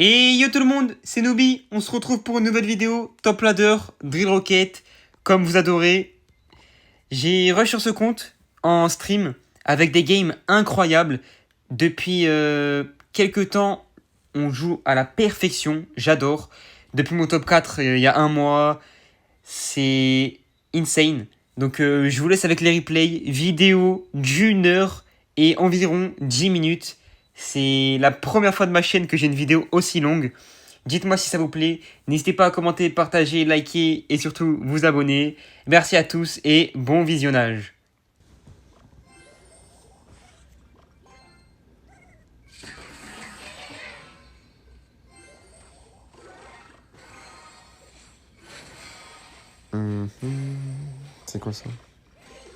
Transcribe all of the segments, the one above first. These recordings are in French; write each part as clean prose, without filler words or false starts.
Et yo tout le monde, c'est Noobi, on se retrouve pour une nouvelle vidéo, Top Ladder, Drill Rocket, comme vous adorez. J'ai rush sur ce compte en stream avec des games incroyables. Depuis quelques temps, on joue à la perfection, j'adore. Depuis mon top 4 il y a un mois, c'est insane. Donc je vous laisse avec les replays, vidéo d'une heure et environ 10 minutes. C'est la première fois de ma chaîne que j'ai une vidéo aussi longue. Dites-moi si ça vous plaît. N'hésitez pas à commenter, partager, liker et surtout vous abonner. Merci à tous et bon visionnage. C'est quoi ça?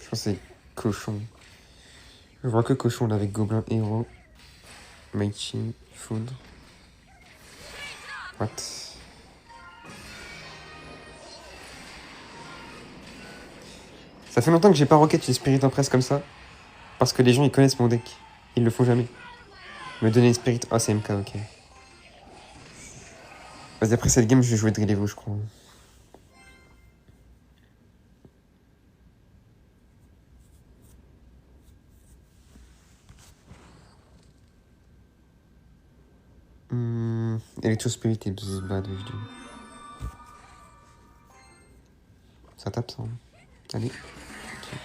Je pense que c'est cochon. Je vois que cochon là avec Gobelin, Héros, Maichi, Foudre. What? Ça fait longtemps que j'ai pas rocket une Spirit Empress comme ça. Parce que les gens ils connaissent mon deck. Ils le font jamais. Me donner une Spirit. Ah, c'est MK, ok. Vas-y, après cette game, je vais jouer Drill Evo, je crois. Electro Spirit et bad, je dis. Ça tape ça. Hein. Allez. Okay.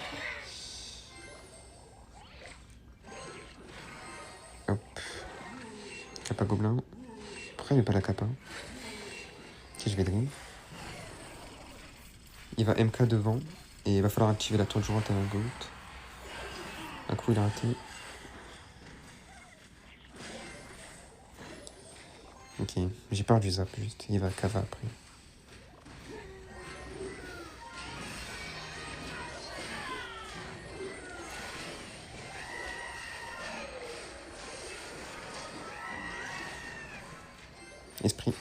Hop. Kappa Gobelin. Pourquoi il n'y a pas la Kappa? Ok, je vais drill. Il va MK devant. Et il va falloir activer la tour jouante à la Goat. Un coup, il a raté. Ok, j'ai peur du zap juste. Il va Kava après. Esprit.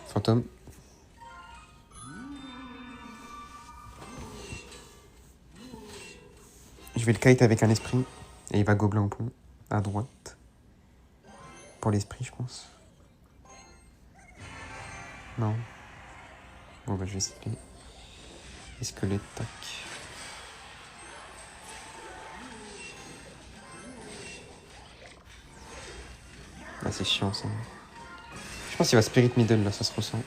Fantôme. Je vais le kite avec un esprit. Et il va Gobelin au pont. À droite. Pour l'esprit, je pense. Non. Bon, bah, je vais essayer. Et squelette, tac. Ah, c'est chiant ça. Je pense qu'il va spirit middle là, ça se ressent.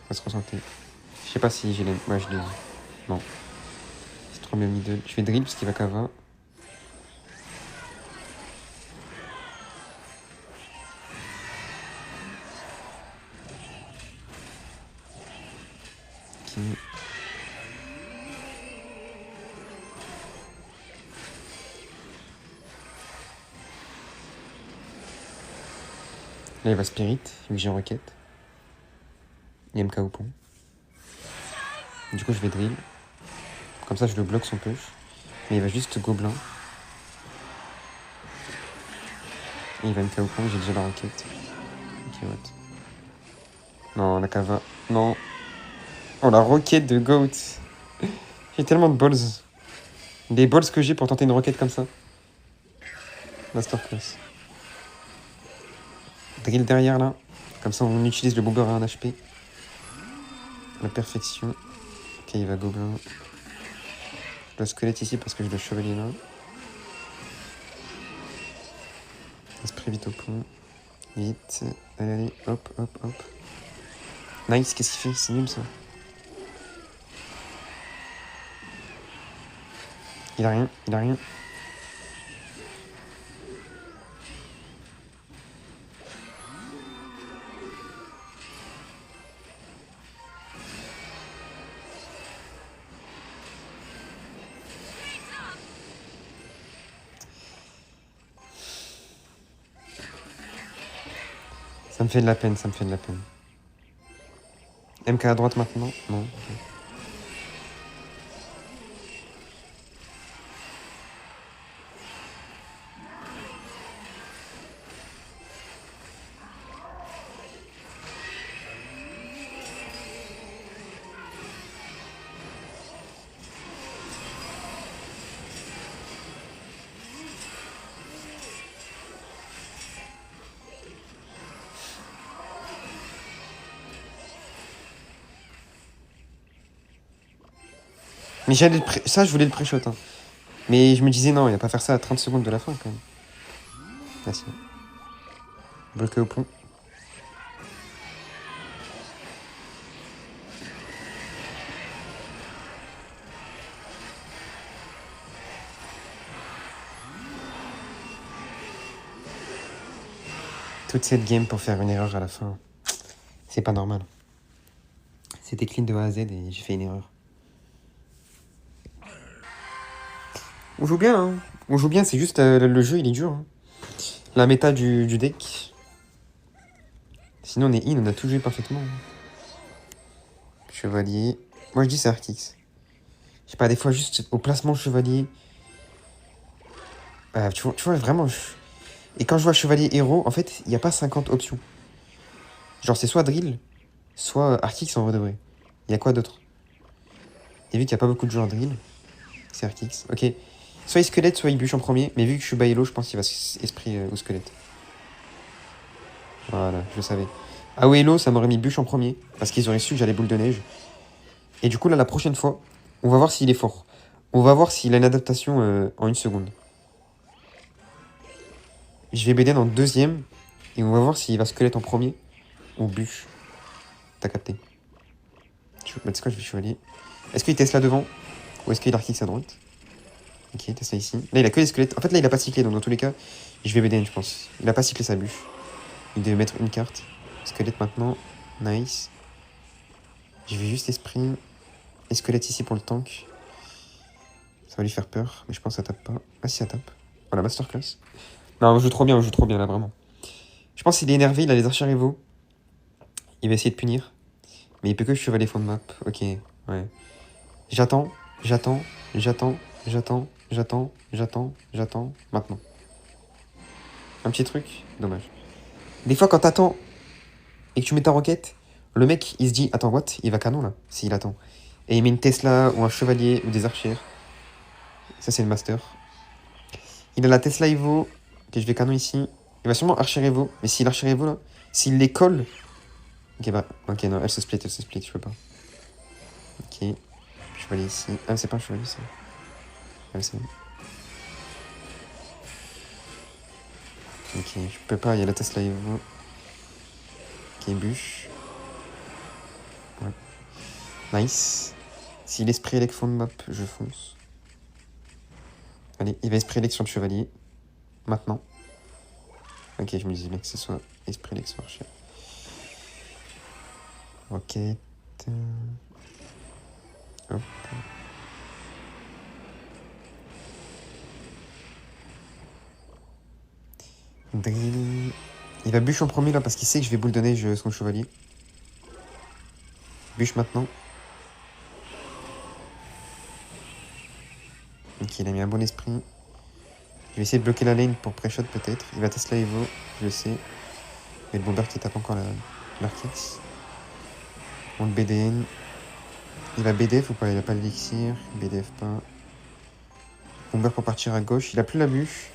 Ça se ressentait. Je sais pas si j'ai les. Ouais, je l'ai eu. Non. C'est trop bien middle. Je vais drill parce qu'il va Kava. Ok. Là, il va spirit, vu que j'ai rocket. Il MK au pont. Du coup, je vais drill. Comme ça, je le bloque son push. Mais il va juste Gobelin. Et il va MK au pont, j'ai déjà la rocket. Ok, what? Non, la Kava. Non. Oh, la rocket de Goat. J'ai tellement de balls. Les balls que j'ai pour tenter une rocket comme ça. Masterclass. Drill derrière là. Comme ça, on utilise le boober à 1 HP. La perfection. Ok, il va Gobelin. Le squelette ici parce que je le chevalier là. Esprit vite au pont. Vite. Allez, allez. Hop, hop, hop. Nice, qu'est-ce qu'il fait? C'est nul ça. Il a rien, il a rien. Ça me fait de la peine, ça me fait de la peine. MK à droite maintenant? Non. Okay. Mais ça, je voulais le pré-shot. Hein. Mais je me disais, non, il va pas faire ça à 30 secondes de la fin, quand même. Ah, si. Bloqué au pont. Toute cette game pour faire une erreur à la fin. C'est pas normal. C'était clean de A à Z et j'ai fait une erreur. On joue bien, hein. On joue bien, c'est juste le jeu, il est dur. Hein. La méta du deck. Sinon, on est in, on a tout joué parfaitement. Chevalier. Moi, je dis c'est Arcix. Je sais pas, des fois, juste au placement chevalier. Tu vois vraiment. Et quand je vois chevalier héros, en fait, il n'y a pas 50 options. Genre, c'est soit drill, soit Arcix en vrai de vrai. Il y a quoi d'autre? Et vu qu'il n'y a pas beaucoup de joueurs drill, c'est Arcix. Ok. Soit il squelette, soit il bûche en premier. Mais vu que je suis Baello, je pense qu'il va esprit ou squelette. Voilà, je le savais. Ah oui, Hello, ça m'aurait mis bûche en premier. Parce qu'ils auraient su que j'allais boule de neige. Et du coup, là, la prochaine fois, on va voir s'il est fort. On va voir s'il a une adaptation en 1 seconde. Je vais BD dans le deuxième. Et on va voir s'il va squelette en premier. Ou bûche. T'as capté. Bah, tu sais quoi, je vais chevalier. Est-ce qu'il Tesla devant? Ou est-ce qu'il a Arcix à droite? Ok, Tesla ici. Là, il a que les squelettes. En fait, là, il a pas cyclé. Donc, dans tous les cas, je vais BDN, je pense. Il a pas cyclé sa bûche. Il devait mettre une carte. Squelette maintenant. Nice. Je vais juste esprit. Et squelette ici pour le tank. Ça va lui faire peur. Mais je pense que ça tape pas. Ah si, ça tape. Voilà, masterclass. Non, on joue trop bien là, vraiment. Je pense qu'il est énervé, il a les archers rivaux. Il va essayer de punir. Mais il peut que chevalier fond de map. Ok, ouais. J'attends. Maintenant. Un petit truc. Dommage. Des fois, quand t'attends et que tu mets ta roquette, le mec, il se dit, attends, what? Il va canon, là, s'il attend. Et il met une Tesla ou un chevalier ou des archers. Ça, c'est le master. Il a la Tesla Evo. Ok, je vais canon ici. Il va sûrement archer Evo. Mais s'il archer Evo, là, s'il les colle... Ok, bah, ok, non, elle se split, je peux pas. Ok. Chevalier ici. Ah, mais c'est pas un chevalier, ça. Ah, c'est bon. Ok, je peux pas, il y a la Tesla Evo. Ok, bûche. Ouais. Nice. S'il esprit élect fond de map, je fonce. Allez, il va esprit élect sur le chevalier. Maintenant. Ok, je me disais bien que ce soit esprit élect sur archer. Roquette. Hop. Drill. Il va bûche en premier là parce qu'il sait que je vais boule de neige son chevalier. Bûche maintenant. Ok, il a mis un bon esprit. Je vais essayer de bloquer la lane pour pré-shot peut-être. Il va Tesla Evo, je le sais. Mais le bomber qui tape encore l'Arcix. On le BDN. Il va BDF ou pas? Il a pas l'élixir. BDF pas. Bomber pour partir à gauche. Il a plus la bûche.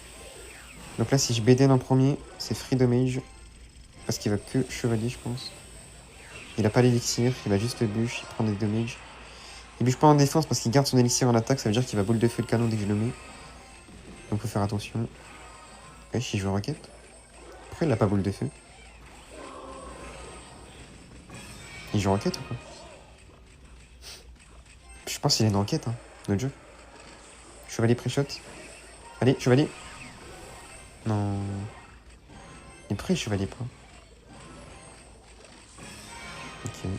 Donc là, si je BDN en premier, c'est free damage. Parce qu'il va que chevalier, je pense. Il a pas l'élixir. Il va juste le bûche. Il prend des damages. Il bûche pas en défense parce qu'il garde son élixir en attaque. Ça veut dire qu'il va boule de feu le canon dès que je le mets. Donc faut faire attention. Wesh, il joue roquette. Pourquoi il a pas boule de feu? Il joue roquette ou quoi? Je pense qu'il est une enquête, hein. Notre jeu. Chevalier pré-shot. Allez, chevalier. Non. Mais pourquoi il chevalier pas? Ok.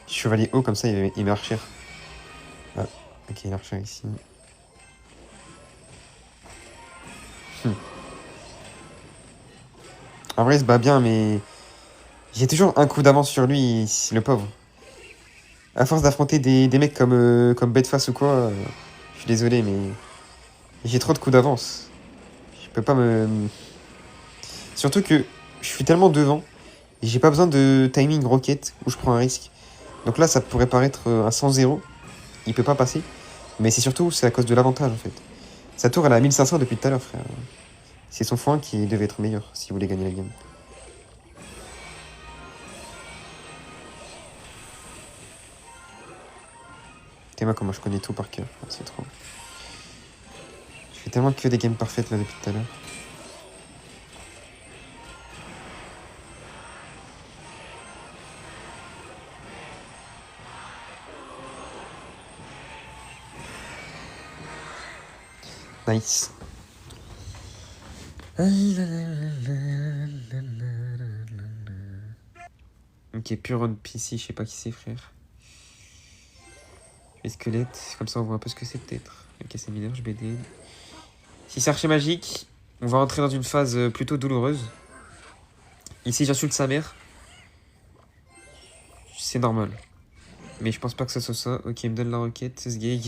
Chevalier haut, comme ça, il met archer. Ah, ok, il a archer ici. En vrai, il se bat bien, mais... J'ai toujours un coup d'avance sur lui, le pauvre. À force d'affronter des mecs comme Bedface ou quoi, je suis désolé, mais... J'ai trop de coups d'avance. Je peux pas me... Surtout que je suis tellement devant, et j'ai pas besoin de timing rocket, où je prends un risque. Donc là, ça pourrait paraître un 100-0. Il peut pas passer. Mais c'est surtout, c'est à cause de l'avantage, en fait. Sa tour, elle est à 1500 depuis tout à l'heure, frère. C'est son foin qui devait être meilleur si vous voulez gagner la game. T'es moi comment je connais tout par cœur. C'est trop. Je fais tellement que des games parfaites là depuis tout à l'heure. Nice. Ok, Puron PC, je sais pas qui c'est, frère. Je vais squelette, comme ça on voit un peu ce que c'est peut-être. Ok, c'est mineur, je BD. Si c'est archer magique, on va rentrer dans une phase plutôt douloureuse. Ici, j'insulte sa mère. C'est normal. Mais je pense pas que ça soit ça. Ok, il me donne la requête, c'est ce gag.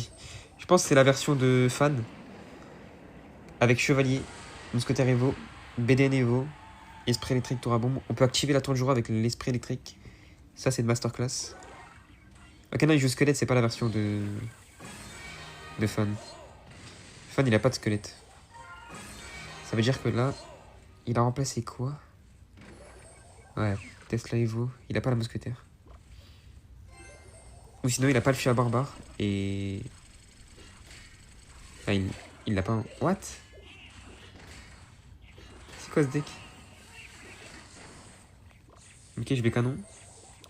Je pense que c'est la version de fan. Avec chevalier, mousquetaire Evo, BDN Evo, esprit électrique tour à bombe. On peut activer la tour de jour avec l'esprit électrique. Ça, c'est de masterclass. Ok, non, il joue squelette, c'est pas la version de fan. Fan, il a pas de squelette. Ça veut dire que là, il a remplacé quoi? Ouais, Tesla Evo, il a pas la mousquetaire. Ou sinon, il a pas le fût à barbare. Et... Ah, il l'a pas... What? C'est quoi ce deck? Ok, je vais canon.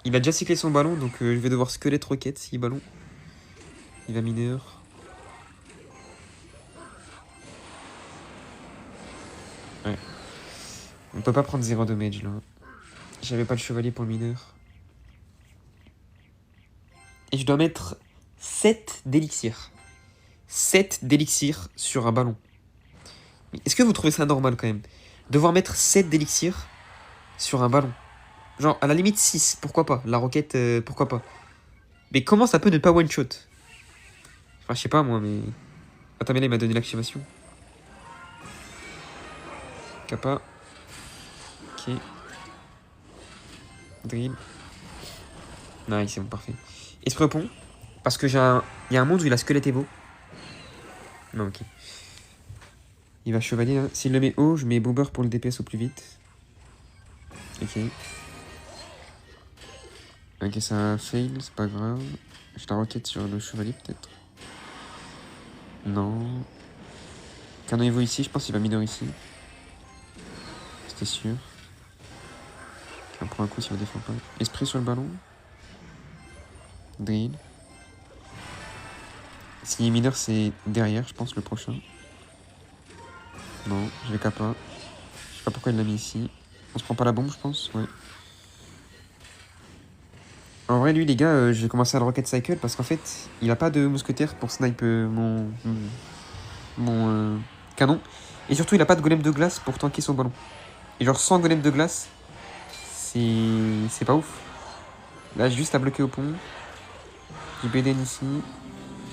Il a déjà cyclé son ballon, donc je vais devoir squelette roquette si ballon. Il va mineur. Ouais. On peut pas prendre 0 damage là. J'avais pas le chevalier pour le mineur. Et je dois mettre 7 d'élixir. 7 d'élixir sur un ballon. Est-ce que vous trouvez ça normal quand même? Devoir mettre 7 d'élixir sur un ballon. Genre, à la limite 6, pourquoi pas? La roquette, pourquoi pas? Mais comment ça peut ne pas one-shot? Enfin, je sais pas moi, mais... Attends, mais là, il m'a donné l'activation. Kappa. Ok. Drill. Nice, c'est bon, parfait. Esprit pont. Parce que il y a un monde où il a squelette Evo. Non, ok. Il va chevalier là. S'il le met haut, je mets bomber pour le DPS au plus vite. Ok. Ok, ça fail, c'est pas grave. Je la roquette sur le chevalier peut-être. Non. Canon Evo ici, je pense qu'il va mineur ici. C'était sûr. Ok, on prend un coup si on défend pas. Esprit sur le ballon. Drill. S'il est mineur, c'est derrière, je pense, le prochain. Non, je vais kappa. Je sais pas pourquoi il l'a mis ici. On se prend pas la bombe, je pense. Ouais. En vrai, lui, les gars, j'ai commencé à le rocket cycle parce qu'en fait, il a pas de mousquetaire pour snipe mon canon. Et surtout, il a pas de golem de glace pour tanker son ballon. Et genre, sans golem de glace, c'est pas ouf. Là, j'ai juste à bloquer au pont. J'ai BDN ici.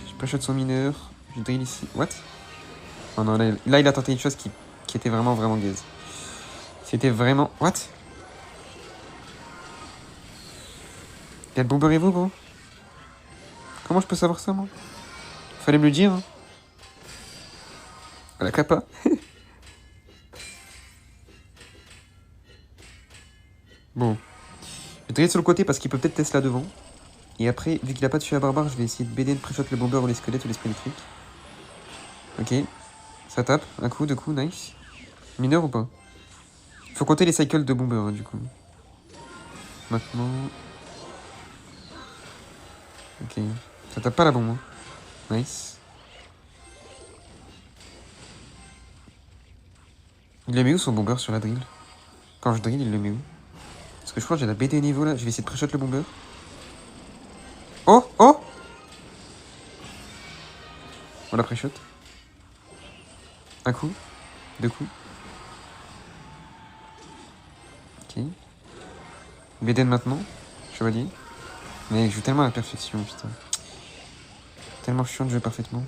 Je pré-shot son mineur. Je drill ici. What? Oh non, là, il a tenté une chose qui était vraiment, vraiment gaze. C'était vraiment... What? Il y a le bomber Evo, gros. Comment je peux savoir ça, moi? Fallait me le dire, hein. À la kappa. Bon. Je vais drill sur le côté parce qu'il peut peut-être tester là devant. Et après, vu qu'il a pas de fût à barbare, je vais essayer de BD de pré-shot le bomber ou les squelettes ou l'esprit électrique. Ok. Ça tape. Un coup, deux coups, nice. Mineur ou pas? Faut compter les cycles de bomber, hein, du coup. Maintenant... Ok. Ça tape pas la bombe, hein. Nice. Il le met où son bomber sur la drill? Quand je drill, il le met où? Parce que je crois que j'ai la BD niveau là. Je vais essayer de pré-shot le bomber. Oh! Oh! On la pré-shot. Un coup. Deux coups. Ok. BDN maintenant. Chevalier. Mais je joue tellement à la perfection, putain. Tellement chiant de jouer parfaitement.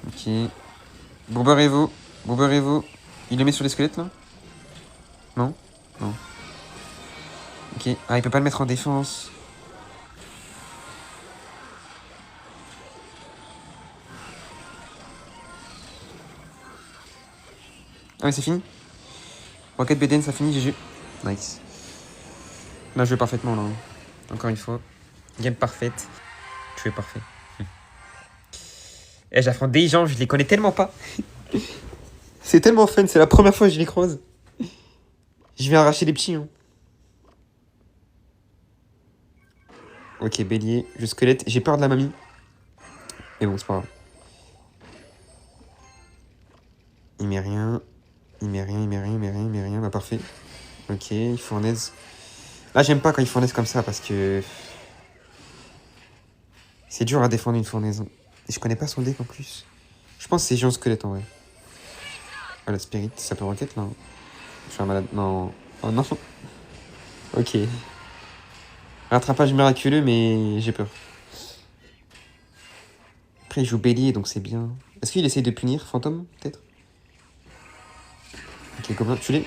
Ok. Bomber Evo. Bomber Evo. Il le met sur les squelettes là? Non? Non. Ok. Ah, il peut pas le mettre en défense. Ah, mais c'est fini. Rocket BDN, ça finit, GG. Nice. Là, je vais parfaitement, là. Encore une fois. Game parfaite. Tu es parfait. Et j'affronte des gens, je les connais tellement pas. C'est tellement fun, c'est la première fois que je les croise. Je vais arracher les petits. Hein. Ok, bélier, je squelette. J'ai peur de la mamie. Mais bon, c'est pas grave. Il met rien. Il met rien, il met rien, il met rien, il met rien. Bah, parfait. Ok, il fournaise. Là, j'aime pas quand il fournaise comme ça parce que. C'est dur à défendre une fournaise. Et je connais pas son deck en plus. Je pense que c'est Géant Squelette en vrai. Ah, la Spirit, ça peut rocket là. Je suis un malade. Non. Oh non. Ok. Rattrapage miraculeux, mais j'ai peur. Après, il joue bélier, donc c'est bien. Est-ce qu'il essaye de punir Fantôme, peut-être? Ok, Gobelin, tu l'es?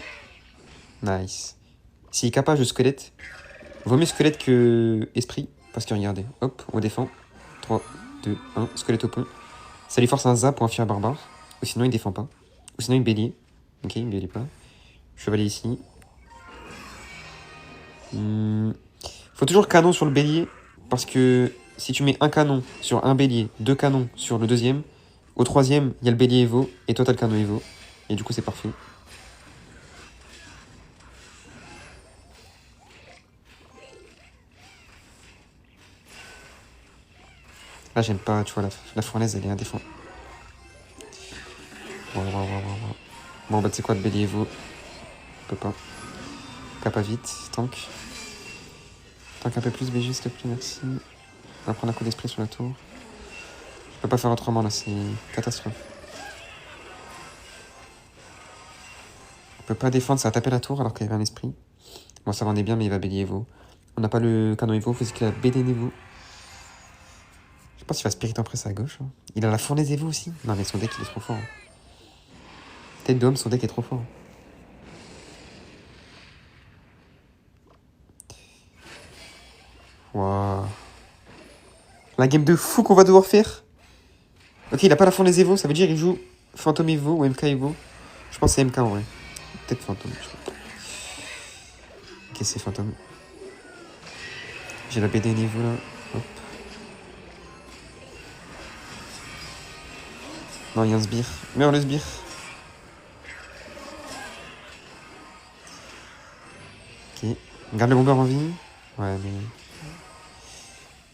Nice. S'il est capable de squelette, vaut mieux squelette que esprit. Parce que regardez, hop, on défend. 3, 2, 1, squelette au pont. Ça lui force un zap ou un fier barbare. Ou sinon, il défend pas. Ou sinon, il bélier. Ok, il bélier pas. Chevalier ici. Faut toujours canon sur le bélier. Parce que si tu mets un canon sur un bélier, deux canons sur le deuxième, au troisième, il y a le bélier Evo. Et toi, t'as le canon Evo. Et du coup, c'est parfait. Là, j'aime pas, tu vois, la fournaise, elle est indéfendable. Bon, bah, tu sais quoi, le bélier Evo. Je peux pas. Capa vite, tank. Tank un peu plus, BG, s'il te plaît, merci. On va prendre un coup d'esprit sur la tour. Je peux pas faire autrement, là, c'est catastrophe. On peut pas défendre, ça a tapé la tour alors qu'il y avait un esprit. Bon, ça vendait bien, mais il va bélier Evo. On n'a pas le canon Evo, faut qu'il a BD Evo. Je pense qu'il va Spirit Empress à gauche. Hein. Il a la fournaise Evo aussi. Non, mais son deck, il est trop fort. Hein. Tête d'homme, son deck est trop fort. Waouh. La game de fou qu'on va devoir faire. Ok, il a pas la fournaise Evo, ça veut dire qu'il joue Phantom Evo ou MK Evo. Je pense que c'est MK en vrai. Peut-être Phantom. Ok, c'est Phantom. J'ai la BD niveau là. Hop. Non, il y a un sbire. Meurs le sbire. Ok. Garde le bomber en vie. Ouais, mais.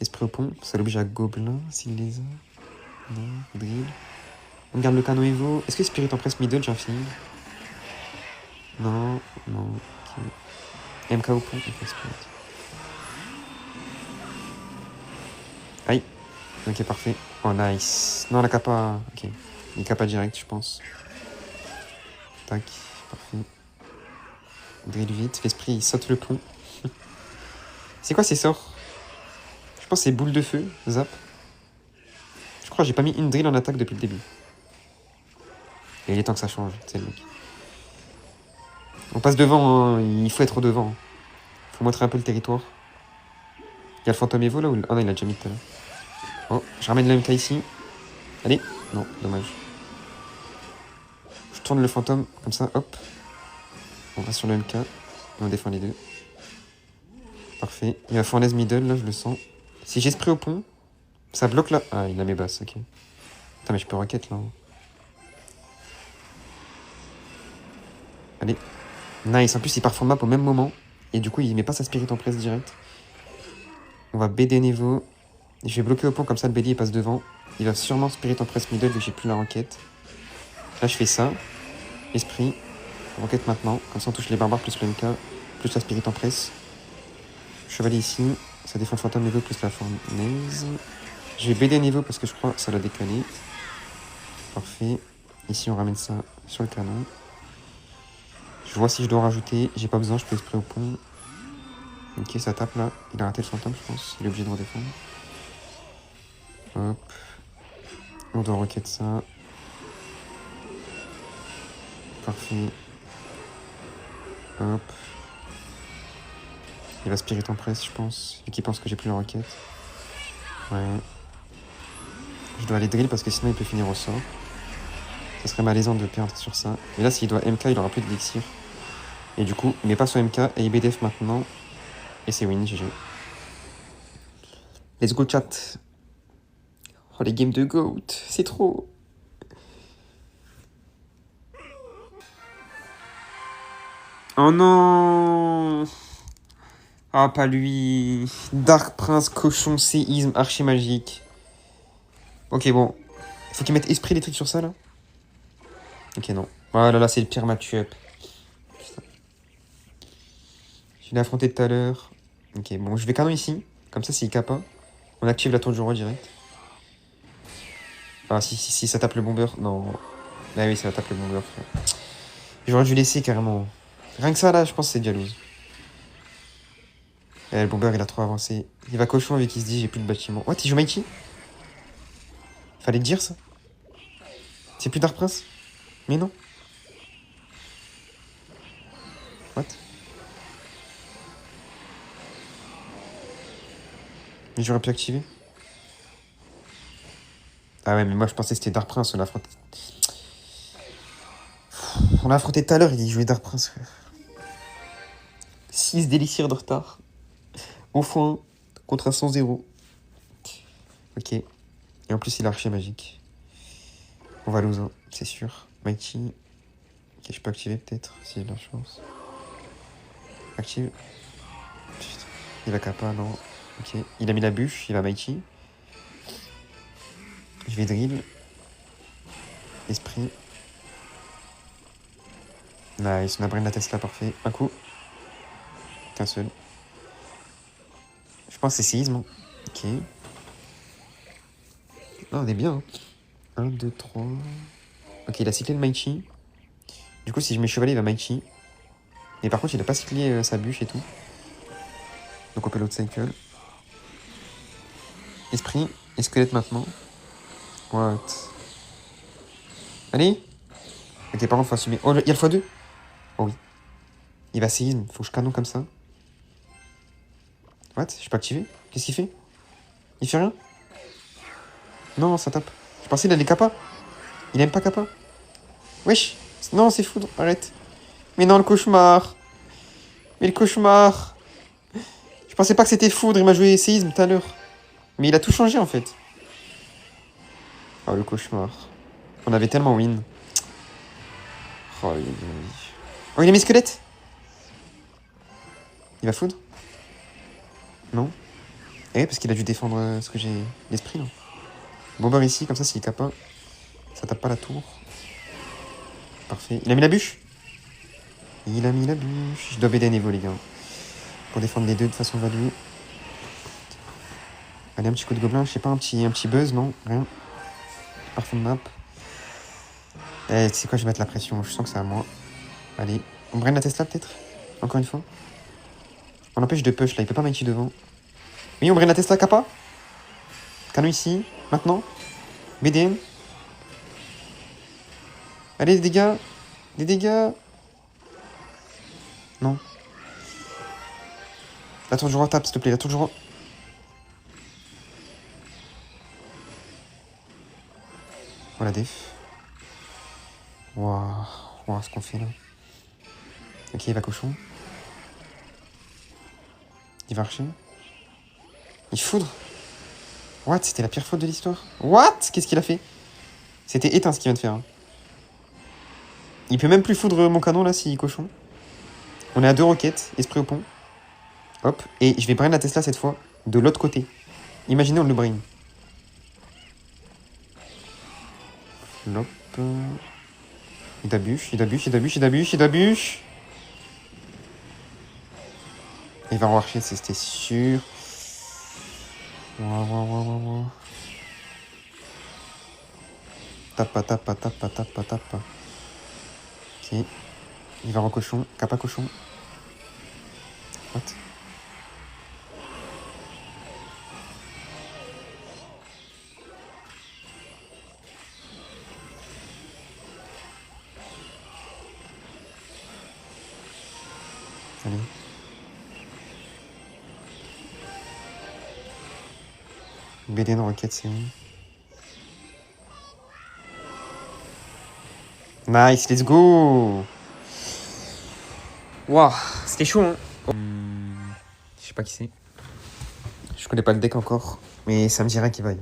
Esprit au pont. Ça l'oblige à gobelin s'il les a. Non, drill. On garde le canon Evo. Est-ce que Spirit Empress middle, j'ai fini? Non, non. Okay. MK au pont. Okay, Spirit. Aïe. Ok, parfait. Oh, nice. Non, la capa. Ok. Il capa direct, je pense. Tac. Parfait. Drill vite. L'esprit, il saute le pont. C'est quoi ces sorts? Je pense que c'est boule de feu. Zap. Je crois que j'ai pas mis une drill en attaque depuis le début. Et il est temps que ça change. C'est le mec. On passe devant. Hein. Il faut être au devant. Faut montrer un peu le territoire. Il y a le fantôme Evo là ou... Ah non, il a déjà mis tout à l'heure. Oh, je ramène le MK ici. Allez. Non, dommage. Je tourne le fantôme comme ça, hop. On va sur le MK. Et on défend les deux. Parfait. Il y a fournaise middle, là, je le sens. Si j'ai esprit au pont, ça bloque là. Ah, il a mes basses, ok. Putain, mais je peux rocket là. Allez. Nice. En plus, il part full map au même moment. Et du coup, il met pas sa spirit en presse direct. On va BD niveau. Je vais bloquer au pont comme ça, le bélier il passe devant. Il va sûrement spirit en presse middle vu que j'ai plus la roquette. Là, je fais ça. Esprit. Roquette maintenant. Comme ça, on touche les barbares plus le MK. Plus la spirit en presse. Chevalier ici. Ça défend fantôme niveau plus la fournaise. Je vais BD niveau parce que je crois que ça l'a décalé. Parfait. Ici, on ramène ça sur le canon. Je vois si je dois rajouter. J'ai pas besoin, je peux esprit au pont. Ok, ça tape là. Il a raté le fantôme, je pense. Il est obligé de redéfendre. Hop. On doit rocket ça. Parfait. Hop. Il va Spirit en presse, je pense. Vu qu'il pense que j'ai plus la roquette. Ouais. Je dois aller drill parce que sinon il peut finir au sort. Ça serait malaisant de perdre sur ça. Et là, s'il doit MK, il aura plus d'élixir. Et du coup, il met pas son MK et il BDF maintenant. Et c'est win, GG. Let's go chat. Oh les games de GOAT, c'est trop. Oh non. Ah pas lui. Dark Prince, cochon, séisme, archi magique. Ok bon. Faut qu'il mette esprit électrique sur ça là. Ok non. Oh là là, c'est le pire match-up. Je l'ai affronté tout à l'heure. Ok bon, je vais canon ici. Comme ça, s'il kappa, on active la tour du roi direct. Ah si, ça tape le bomber. Non. Ah oui, ça tape le bomber, frère. J'aurais dû laisser carrément. Rien que ça, là, je pense que c'est jalouse. Eh, le bomber, il a trop avancé. Il va cochon avec qui se dit j'ai plus de bâtiment. What, il joue Mighty? Fallait le dire, ça. C'est plus Dark Prince? Mais non. What? Mais j'aurais pu activer. Ah ouais, mais moi, je pensais que c'était Dark Prince. On l'a affronté tout à l'heure, il jouait Dark Prince. 6 d'élixir de retard. Au fond, contre un 100-0. Ok. Et en plus, il a archi magique. On va lose, hein, c'est sûr. Mighty. Ok, je peux activer peut-être, si j'ai de la chance. Active. Putain. Il va kappa, non. Ok. Il a mis la bûche, il va Mighty. Je vais drill. Esprit. Nice, on a brain la Tesla, parfait. Un coup. Qu'un seul. Je pense que c'est séisme. Ok. Non, on est bien. 1, 2, 3. Ok, il a cyclé le Mighty. Du coup, si je mets chevalier, il va Mighty. Mais par contre, il a pas cyclé sa bûche et tout. Donc on peut l'autre cycle. Esprit. Et squelette maintenant. What? Allez. Ok, par contre, faut assumer. Oh, il y a le x2. Oh oui. Il va séisme. Faut que je canon comme ça. What? Je peux activer? Qu'est-ce qu'il fait? Il fait rien? Non, ça tape. Je pensais qu'il allait kappa. Il aime pas kappa. Wesh. Non, c'est foudre. Arrête. Mais non, le cauchemar. Mais le cauchemar. Je pensais pas que c'était foudre. Il m'a joué séisme tout à l'heure. Mais il a tout changé en fait. Oh, le cauchemar. On avait tellement win. Oh, oh, il a mis squelette. Il va foudre? Non. Eh, parce qu'il a dû défendre ce que j'ai. L'esprit, là. Bomber ici, comme ça, s'il capin, ça tape pas la tour. Parfait. Il a mis la bûche? Il a mis la bûche. Je dois BD niveau, les gars. Pour défendre les deux de façon value. Allez, un petit coup de gobelin. Je sais pas, un petit buzz, non? Rien. Parfum de map. Eh, tu sais quoi, je vais mettre la pression. Je sens que c'est à moi. Allez. On brain la Tesla, peut-être? Encore une fois. On empêche de push, là. Il peut pas mettre devant. Oui, on brain la Tesla, kappa. Canon ici. Maintenant. BDM. Allez, des dégâts. Des dégâts. Non. La tour du roi tape, s'il te plaît. La tour du roi. Voilà, def. Waouh. Waouh, ce qu'on fait là. Ok, il va cochon. Il va archer. Il foudre. What? C'était la pire faute de l'histoire. What? Qu'est-ce qu'il a fait? C'était éteint ce qu'il vient de faire. Hein. Il peut même plus foudre mon canon là s'il cochon. On est à 2 roquettes. Esprit au pont. Hop. Et je vais brain la Tesla cette fois. De l'autre côté. Imaginez on le brain. Hop. Il dabuche, il dabuche, il dabuche, il dabuche, il dabuche. Il va archer, c'était sûr. Waouh. Tapa. Ok. Il va en cochon. Kappa cochon. What? Allez. BDN roquette, c'est bon. Nice, let's go. Waouh, c'était chaud, hein. Je sais pas qui c'est. Je connais pas le deck encore, mais ça me dirait qu'il vaille.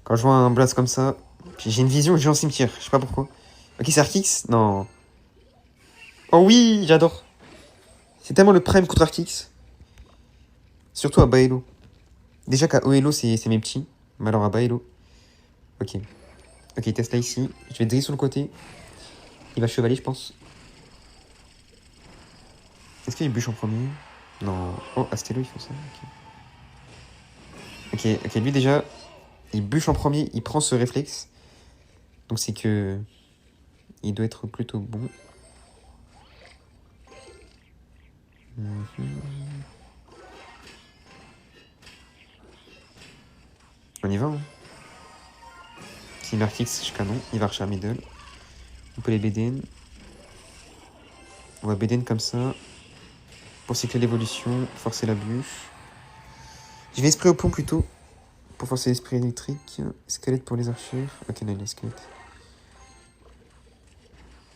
Quand je vois un blast comme ça, puis j'ai une vision, j'ai un cimetière, je sais pas pourquoi. Ok, c'est Artix? Non. Oh oui, j'adore. C'est tellement le prime contre Artix. Surtout à Baello. Déjà qu'à Oelo, c'est mes petits. Mais alors à Baello. Ok. Ok, il teste là ici. Je vais drill sur le côté. Il va chevalier, je pense. Est-ce qu'il bûche en premier? Non. Oh, Astello, ils font ça. Ok. Ok, lui déjà, il bûche en premier, il prend ce réflexe. Donc c'est que... Il doit être plutôt bon. On y va, hein. Si il Artix, je canon. Il va archer à middle. On peut les BDN. On va BDN comme ça. Pour cycler l'évolution, forcer la bûche. Je vais esprit au pont plutôt. Pour forcer l'esprit électrique. Squelette pour les archers. Ok, non, il a squelette.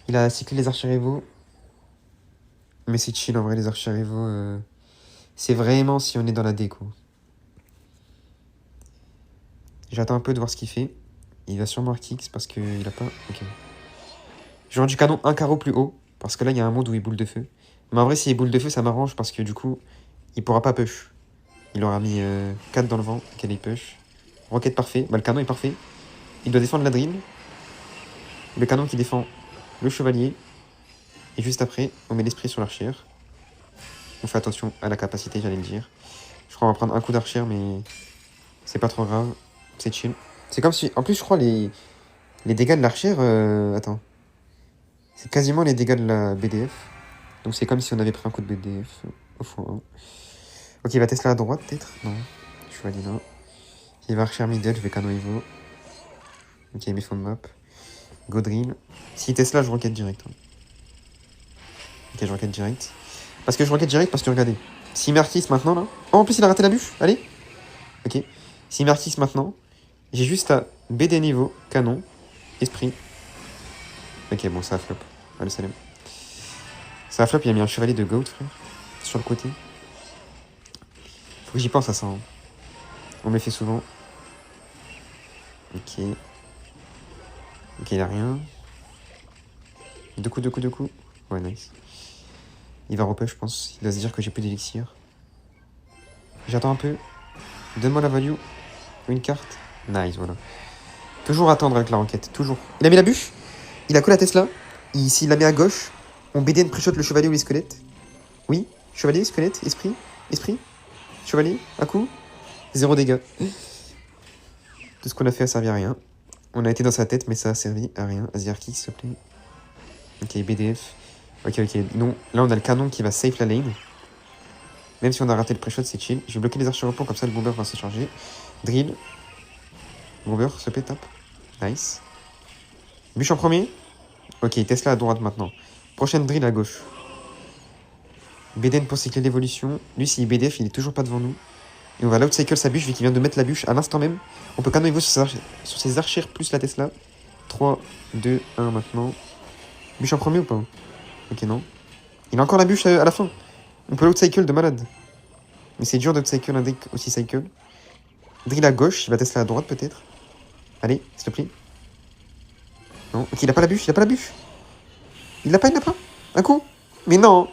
Il a cyclé les archers rivaux. Mais c'est chill en vrai, les archers rivaux. C'est vraiment si on est dans la déco. J'attends un peu de voir ce qu'il fait. Il va sûrement Artix parce qu'il a pas. Ok. Je rends du canon un carreau plus haut. Parce que là, il y a un mode où il boule de feu. Mais en vrai, s'il boule de feu, ça m'arrange parce que du coup, il pourra pas push. Il aura mis 4 dans le vent. Quel il push. Roquette parfait. Bah, le canon est parfait. Il doit défendre la drill. Le canon qui défend le chevalier. Et juste après, on met l'esprit sur l'archer. On fait attention à la capacité, j'allais le dire. Je crois qu'on va prendre un coup d'archer, mais c'est pas trop grave. C'est chill. C'est comme si... En plus, je crois les dégâts de l'archer... Attends. C'est quasiment les dégâts de la BDF. Donc c'est comme si on avait pris un coup de BDF au fond. Ok, il va Tesla à droite, peut-être? Non. Chevalier là. Il va archer middle, je vais canon Evo. Ok, mes fonds de map. Godrill. Si Tesla, je roquette direct. Hein. Ok, je roquette direct. Parce que je roquette direct, parce que regardez. S'il Mertis maintenant, là... Oh, en plus, il a raté la bûche. Allez. Ok. S'il Mertis maintenant, j'ai juste à BD niveau, canon, esprit. Ok, bon, ça a flop. Allez, salam. Ça a flop, il a mis un chevalier de goat, frère. Sur le côté. Faut que j'y pense à ça. Hein. On me le fait souvent. Ok. Ok, il a rien. Deux coups, deux coups, deux coups. Ouais, nice. Il va repush, je pense. Il va se dire que j'ai plus d'élixir. J'attends un peu. Donne-moi la value. Une carte. Nice, voilà. Toujours attendre avec la requête. Toujours. Il a mis la bûche. Il a collé la Tesla. S'il la met à gauche, on BDN pré-shot le chevalier ou les squelettes. Oui. Chevalier, squelette, esprit. Esprit. Chevalier. Un coup. 0 dégâts. Tout ce qu'on a fait a servi à rien. On a été dans sa tête, mais ça a servi à rien. Vas-y, Arki, s'il te plaît. Ok, BDF. Ok, ok. Non, là, on a le canon qui va safe la lane. Même si on a raté le pré-shot, c'est chill. Je vais bloquer les archers au pont, comme ça, le bomber va se charger. Drill. Bomber, se plaît, tape. Nice. Bûche en premier. Ok, Tesla à droite maintenant. Prochaine drill à gauche. BDN pour cycler l'évolution. Lui, s'il BDF, il est toujours pas devant nous. Et on va l'outcycle sa bûche, vu qu'il vient de mettre la bûche à l'instant même. On peut canon Evo sur ses archers plus la Tesla. 3, 2, 1 maintenant. Bûche en premier ou pas? Ok, non. Il a encore la bûche à la fin. On peut l'outcycle de malade. Mais c'est dur d'outcycle un deck aussi cycle. Drill à gauche, il va Tesla à droite peut-être. Allez, s'il te plaît. Non, ok, il a pas la bûche, il a pas la bûche. Il l'a pas, il l'a pas. Un coup. Mais non.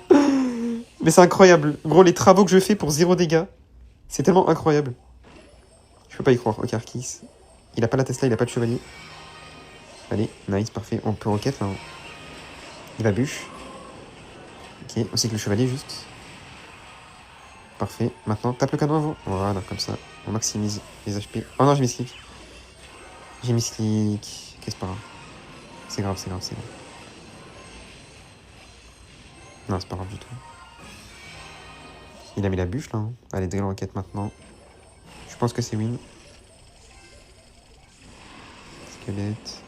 Mais c'est incroyable. Gros, les travaux que je fais pour 0 dégâts. C'est tellement incroyable. Je peux pas y croire. Ok, Arquis. Il a pas la Tesla, il a pas de chevalier. Allez, nice, parfait. On peut roquette là. Il va bûche. Ok, on cycle le chevalier juste. Parfait. Maintenant, tape le canon avant. Voilà, comme ça. On maximise les HP. Oh non, j'ai mis slick. J'ai mis slick. Ok, c'est pas grave. C'est grave, c'est grave, c'est grave. Non, c'est pas grave du tout. Il a mis la bûche là. Hein. Allez, drill roquette maintenant. Je pense que c'est win. Squelette.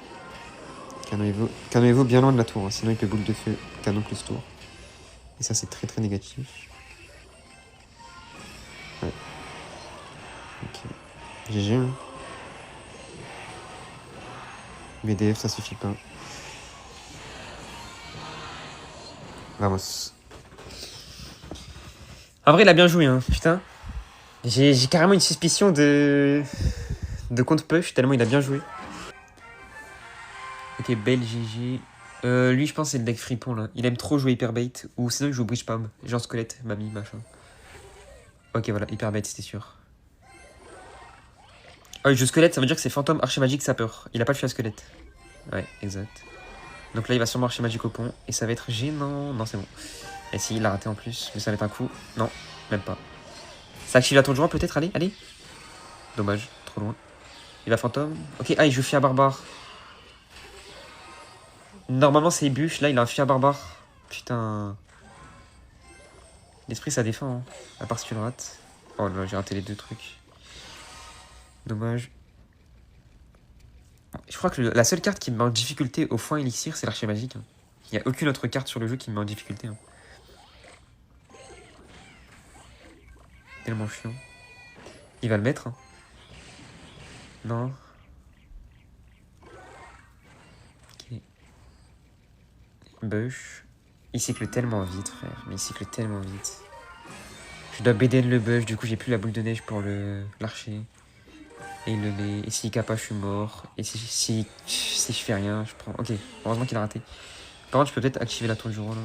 Canon Evo bien loin de la tour. Hein. Sinon, il peut boule de feu. Canon plus tour. Et ça, c'est très très négatif. Ouais. Ok. GG. Hein. BDF, ça suffit pas. Vamos. En vrai, il a bien joué, hein, putain. J'ai carrément une suspicion de contre push, tellement il a bien joué. Ok, belle GG. Lui, je pense, c'est le deck fripon, là. Il aime trop jouer hyperbait. Ou sinon, il joue bridge palm. Genre squelette, mamie, machin. Ok, voilà, hyperbait, c'était sûr. Ah, il joue squelette, ça veut dire que c'est fantôme, archimagique, sapeur. Il a pas de fût à squelette. Ouais, exact. Donc là, il va sûrement archimagique au pont. Et ça va être gênant. Non, c'est bon. Et si, il a raté en plus. Mais ça va être un coup. Non, même pas. Ça active la tour de joie, peut-être. Allez, allez. Dommage, trop loin. Il va fantôme. Ok, ah, il joue Fia barbare. Normalement, c'est bûche. Là, il a un Fia barbare. Putain. L'esprit, ça défend. Hein. À part si tu le rates. Oh là, j'ai raté les deux trucs. Dommage. Je crois que la seule carte qui me met en difficulté au foin élixir, c'est l'archimagique. Hein. Il n'y a aucune autre carte sur le jeu qui me met en difficulté. Hein. Tellement chiant. Il va le mettre. Hein. Non. Ok. Bush. Il cycle tellement vite, frère. Mais il cycle tellement vite. Je dois BDN le bush, du coup j'ai plus la boule de neige pour l'archer. Et il le met. Et s'il capa, je suis mort. Et si je fais rien, je prends. Ok, heureusement qu'il a raté. Par contre, je peux peut-être activer la tour du roi là.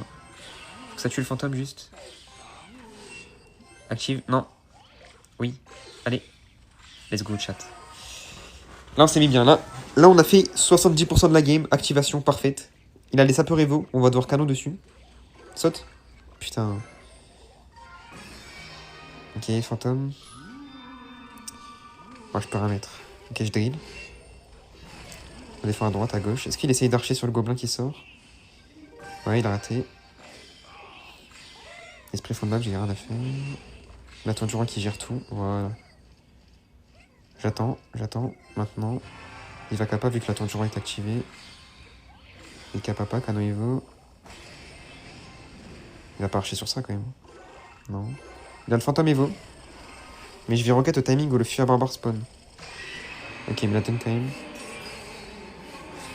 Faut que ça tue le fantôme juste. Active. Non. Oui. Allez. Let's go, chat. Là, on s'est mis bien. Là, on a fait 70% de la game. Activation parfaite. Il a les sapeurs Evo. On va devoir canon dessus. Saute. Putain. Ok, fantôme. Moi, je peux rien mettre. Ok, je drill. On défend à droite, à gauche. Est-ce qu'il essaye d'archer sur le gobelin qui sort? Ouais, il a raté. Esprit fondable, j'ai rien à faire. La tour du roi qui gère tout. Voilà. J'attends. Maintenant. Il va capa vu que la tour du roi est activée. Il capa pas, canon Evo. Il va pas archer sur ça quand même. Non. Il a le fantôme Evo. Mais je vais roquette au timing où le fuir barbare spawn. Ok, il me la donne quand même.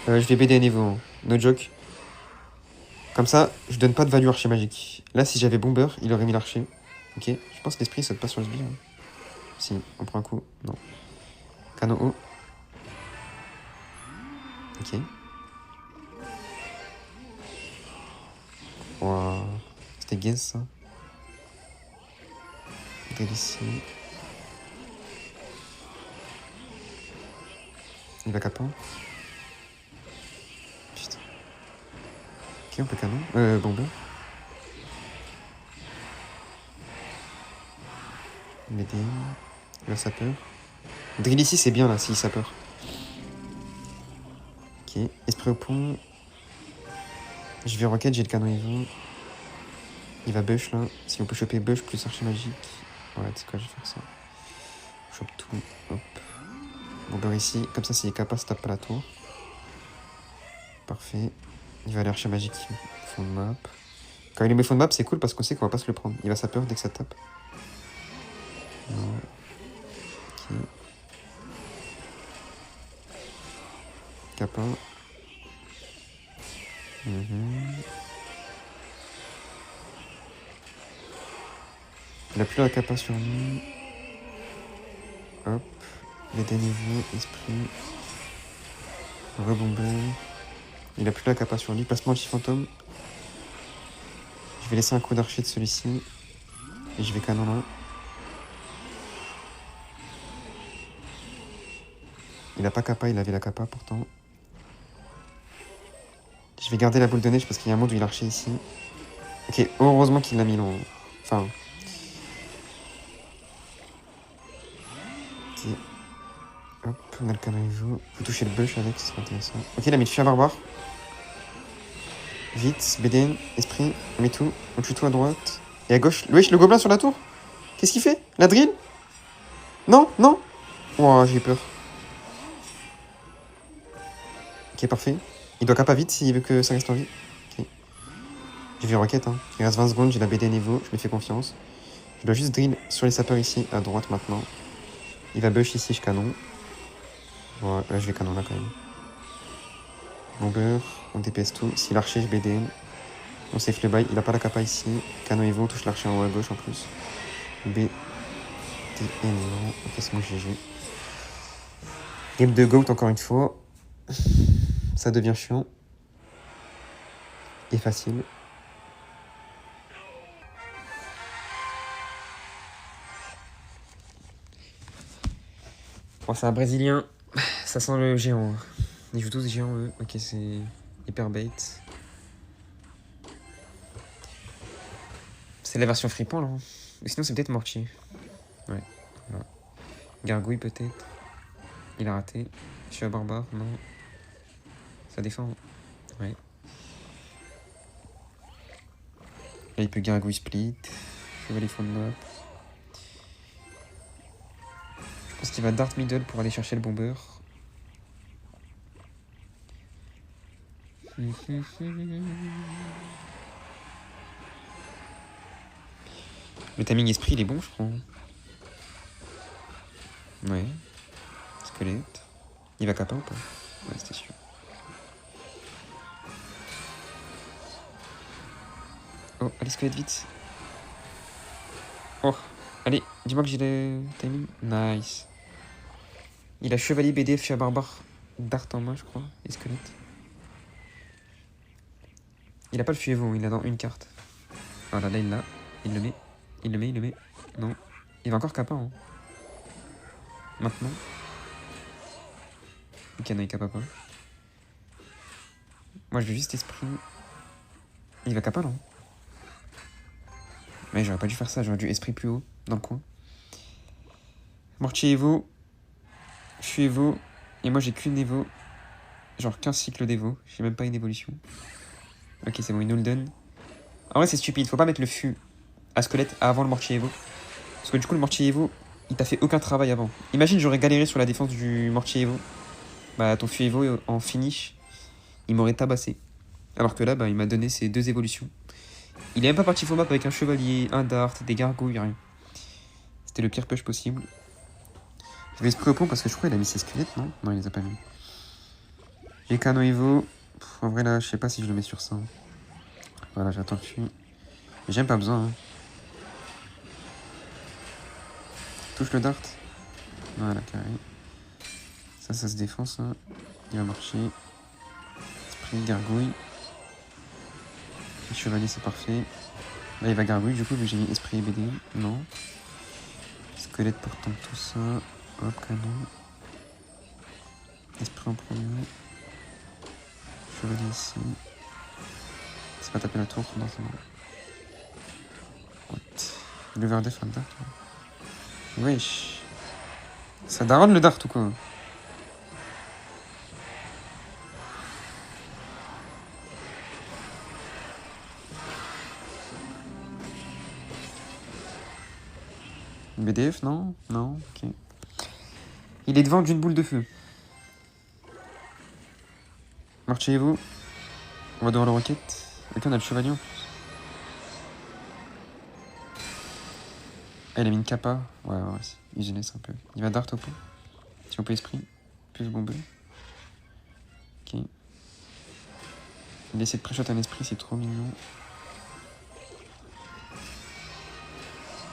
Je vais BD à niveau. Hein. No joke. Comme ça, je donne pas de value archer magique. Là, si j'avais bomber, il aurait mis l'archer. Ok. Je pense que l'esprit saute pas sur le sbire. Hein. Si, on prend un coup. Non. Canon haut. Ok. Wow. C'était gaze ça. Regarde ici. Il va capant. Putain. Ok, on peut canon. Bomber. BD. Le sapeur. Drill ici, c'est bien là, s'il sapeur. Ok. Esprit au pont. Je vais roquette, j'ai le canon Evo. Il va bush là. Si on peut choper bush plus archer magique. Ouais, tu sais quoi, je vais faire ça. Je chope tout. Hop. Bomber ici. Comme ça, s'il est capable, ça tape pas la tour. Parfait. Il va aller archer magique. Fond de map. Quand il met fond de map, c'est cool parce qu'on sait qu'on va pas se le prendre. Il va sapeur dès que ça tape. Non. Ok. Capin. Il a plus la capa sur nous. Hop. Les des niveaux, esprit. Rebomber. Il a plus la capa sur lui. Placement anti-fantôme. Je vais laisser un coup d'archer de celui-ci. Et je vais canon là. Il a pas capa, il avait la capa pourtant. Je vais garder la boule de neige parce qu'il y a un monde où il a arché ici. Ok, heureusement qu'il l'a mis là. Enfin. Ok. Hop, on a le canon Evo. Faut toucher le bush avec, c'est intéressant. Ok, il a mis le fia barbare. Vite, BDN, esprit, on met tout. On tue tout à droite. Et à gauche, wesh, le gobelin sur la tour. Qu'est-ce qu'il fait? La drill? Non, non. Ouah, j'ai peur. Ok, parfait. Il doit capa vite s'il veut que ça reste en vie. Ok. J'ai vu roquette, hein. Il reste 20 secondes, j'ai la BD niveau, je me fais confiance. Je dois juste drill sur les sapeurs ici, à droite maintenant. Il va bush ici, je canon. Ouais, là je vais canon là quand même. Bomber, on DPS tout. Si l'archer, je BDM. On safe le bail. Il a pas la capa ici. Canon Evo, on touche l'archer en haut à gauche en plus. BDM, non. Ok, c'est bon, GG. Game de GOAT encore une fois. Ça devient chiant. Et facile. Bon, c'est un Brésilien. Ça sent le géant. Ils jouent tous géants, eux. Ok, c'est hyper bait. C'est la version free point, là. Ou sinon, c'est peut-être Mortier. Ouais, voilà. Gargouille, peut-être. Il a raté. Je suis à barbare, non. Ça défend. Ouais. Là, il peut gargouille split. Chevalier front de map. Je pense qu'il va dart middle pour aller chercher le bomber. Le timing esprit, il est bon, je crois. Ouais. Squelette. Il va capa ou pas? Ouais, c'était sûr. Oh, allez, squelette, vite. Oh, allez, dis-moi que j'ai le timing. Nice. Il a chevalier BDF chez barbare. Dart en main, je crois. Et squelette. Il a pas le fuevo, il a dans une carte. Voilà, là, il l'a. Il le met. Il le met, il le met. Non. Il va encore capa, hein. Maintenant. Ok, non, il capa pas. Moi, je vais juste esprit. Il va capa, non? Mais j'aurais pas dû faire ça, j'aurais dû esprit plus haut, dans le coin. Mortier Evo. Je suis Evo. Et moi, j'ai qu'une Evo. Genre 15 cycles d'Evo. J'ai même pas une évolution. Ok, c'est bon, il nous le donne. En vrai, c'est stupide, faut pas mettre le fût à squelette avant le mortier Evo. Parce que du coup, le mortier Evo, il t'a fait aucun travail avant. Imagine, j'aurais galéré sur la défense du mortier Evo. Bah, ton fût Evo en finish, il m'aurait tabassé. Alors que là, bah, il m'a donné ses 2 évolutions. Il est même pas parti full map avec un chevalier, un dart, des gargouilles, rien. C'était le pire push possible. Je vais esprit au pont parce que je crois qu'il a mis ses squelettes, non? Non, il les a pas mis. J'ai Cano Evo. En vrai, là, je sais pas si je le mets sur ça. Voilà, j'attends le fût. Mais j'ai même pas besoin, hein. Touche le dart. Voilà, carré. Ça se défend, ça. Il va marcher. Esprit, gargouille. Le chevalier, c'est parfait. Là, il va gargouille, du coup, vu que j'ai mis esprit et BD. Non. Squelette pour tenter tout ça. Hop, canon. Esprit en premier. Chevalier ici. C'est pas taper la tour, non, c'est bon. What? Le verre def, un dart. Wesh. Ça daronne le dart ou quoi? BDF, non? Non, ok. Il est devant d'une boule de feu. Marchez-vous. On va devoir le roquette. Et puis on a le chevalier en plus. Ah, il a mis une capa. Ouais, il gênait un peu. Il va dart au pot. Si on peut esprit. Plus bomber. Ok. Il essaie de pré-shot un esprit, c'est trop mignon.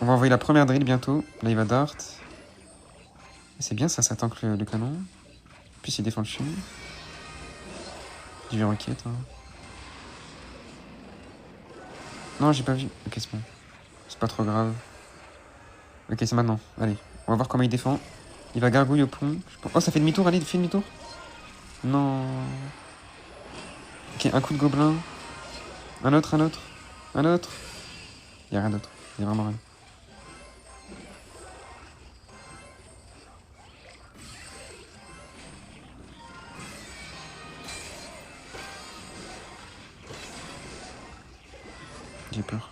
On va envoyer la première drill bientôt. Là, il va dart. C'est bien ça, ça tank le canon. Puis il défend le chien. Je vais roquette. Hein. Non, j'ai pas vu. Ok, c'est bon. C'est pas trop grave. Ok, c'est maintenant. Allez, on va voir comment il défend. Il va gargouille au pont. Oh, ça fait demi-tour. Allez, fais demi-tour. Non. Ok, un coup de gobelin. Un autre, un autre. Un autre. Il y a rien d'autre. Il y a vraiment rien. J'ai peur.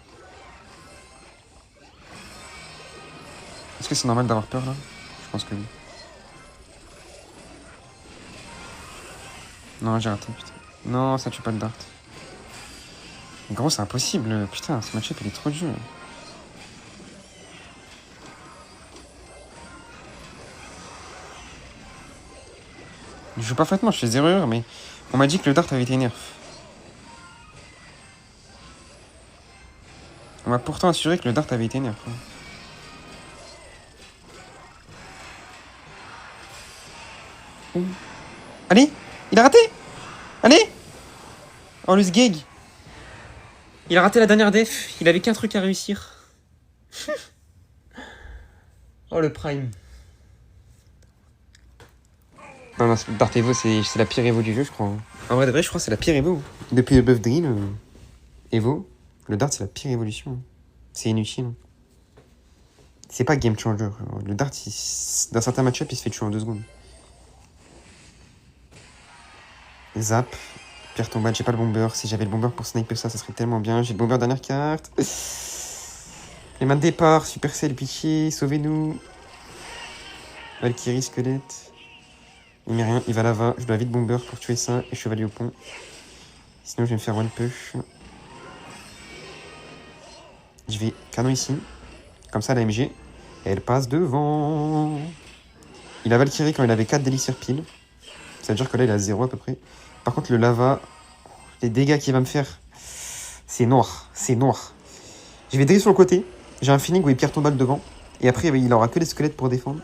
Est-ce que c'est normal d'avoir peur là? Je pense que oui. Non, j'ai raté, putain. Non, ça tue pas le dart. Gros, c'est impossible. Putain, ce match-up, il est trop dur. Je joue parfaitement, je fais 0 erreur, mais on m'a dit que le dart avait été nerf. On m'a pourtant assuré que le dart avait été nerf. Allez, il a raté. Allez. Oh, le sgeg. Il a raté la dernière def, il avait qu'un truc à réussir. Oh, le prime. Non, Dart Evo, c'est la pire Evo du jeu, je crois. En vrai de vrai, je crois que c'est la pire Evo. Depuis le buff drill, Evo, le Dart, c'est la pire évolution. C'est inutile. C'est pas game changer. Le Dart, dans certains match-up, il se fait tuer en 2 secondes. Zap. Pierre tombale, j'ai pas le bomber. Si j'avais le bomber pour sniper ça, ça serait tellement bien. J'ai le bomber dernière carte. Les mains de départ, Supercell, pitié, sauvez-nous. Valkyrie, squelette. Il met rien, il va là-bas. Je dois vite bomber pour tuer ça et chevalier au pont. Sinon, je vais me faire one push. Je vais canon ici. Comme ça, la MG, elle passe devant. Il a Valkyrie quand il avait 4 d'élixir pile. Ça veut dire que là, il a 0 à peu près. Par contre, le lava, les dégâts qu'il va me faire, c'est noir. C'est noir. Je vais drill sur le côté. J'ai un feeling où il pierre ton balle devant. Et après, il aura que des squelettes pour défendre.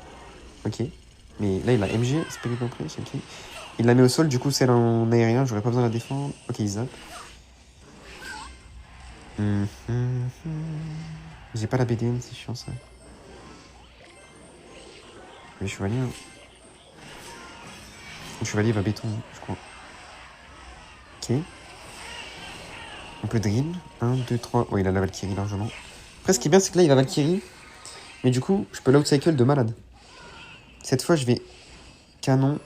Ok. Mais là, il a MG, Spirit Empress, ok. Il la met au sol, du coup, celle en aérien, j'aurais pas besoin de la défendre. Ok, il zappe. J'ai pas la BDN, c'est chiant ça. Le chevalier. Hein. Le chevalier va béton, je crois. Ok. On peut drill. 1, 2, 3. Oh, il a la Valkyrie largement. Après, ce qui est bien, c'est que là, il a Valkyrie. Mais du coup, je peux l'outcycle de malade. Cette fois, je vais canon.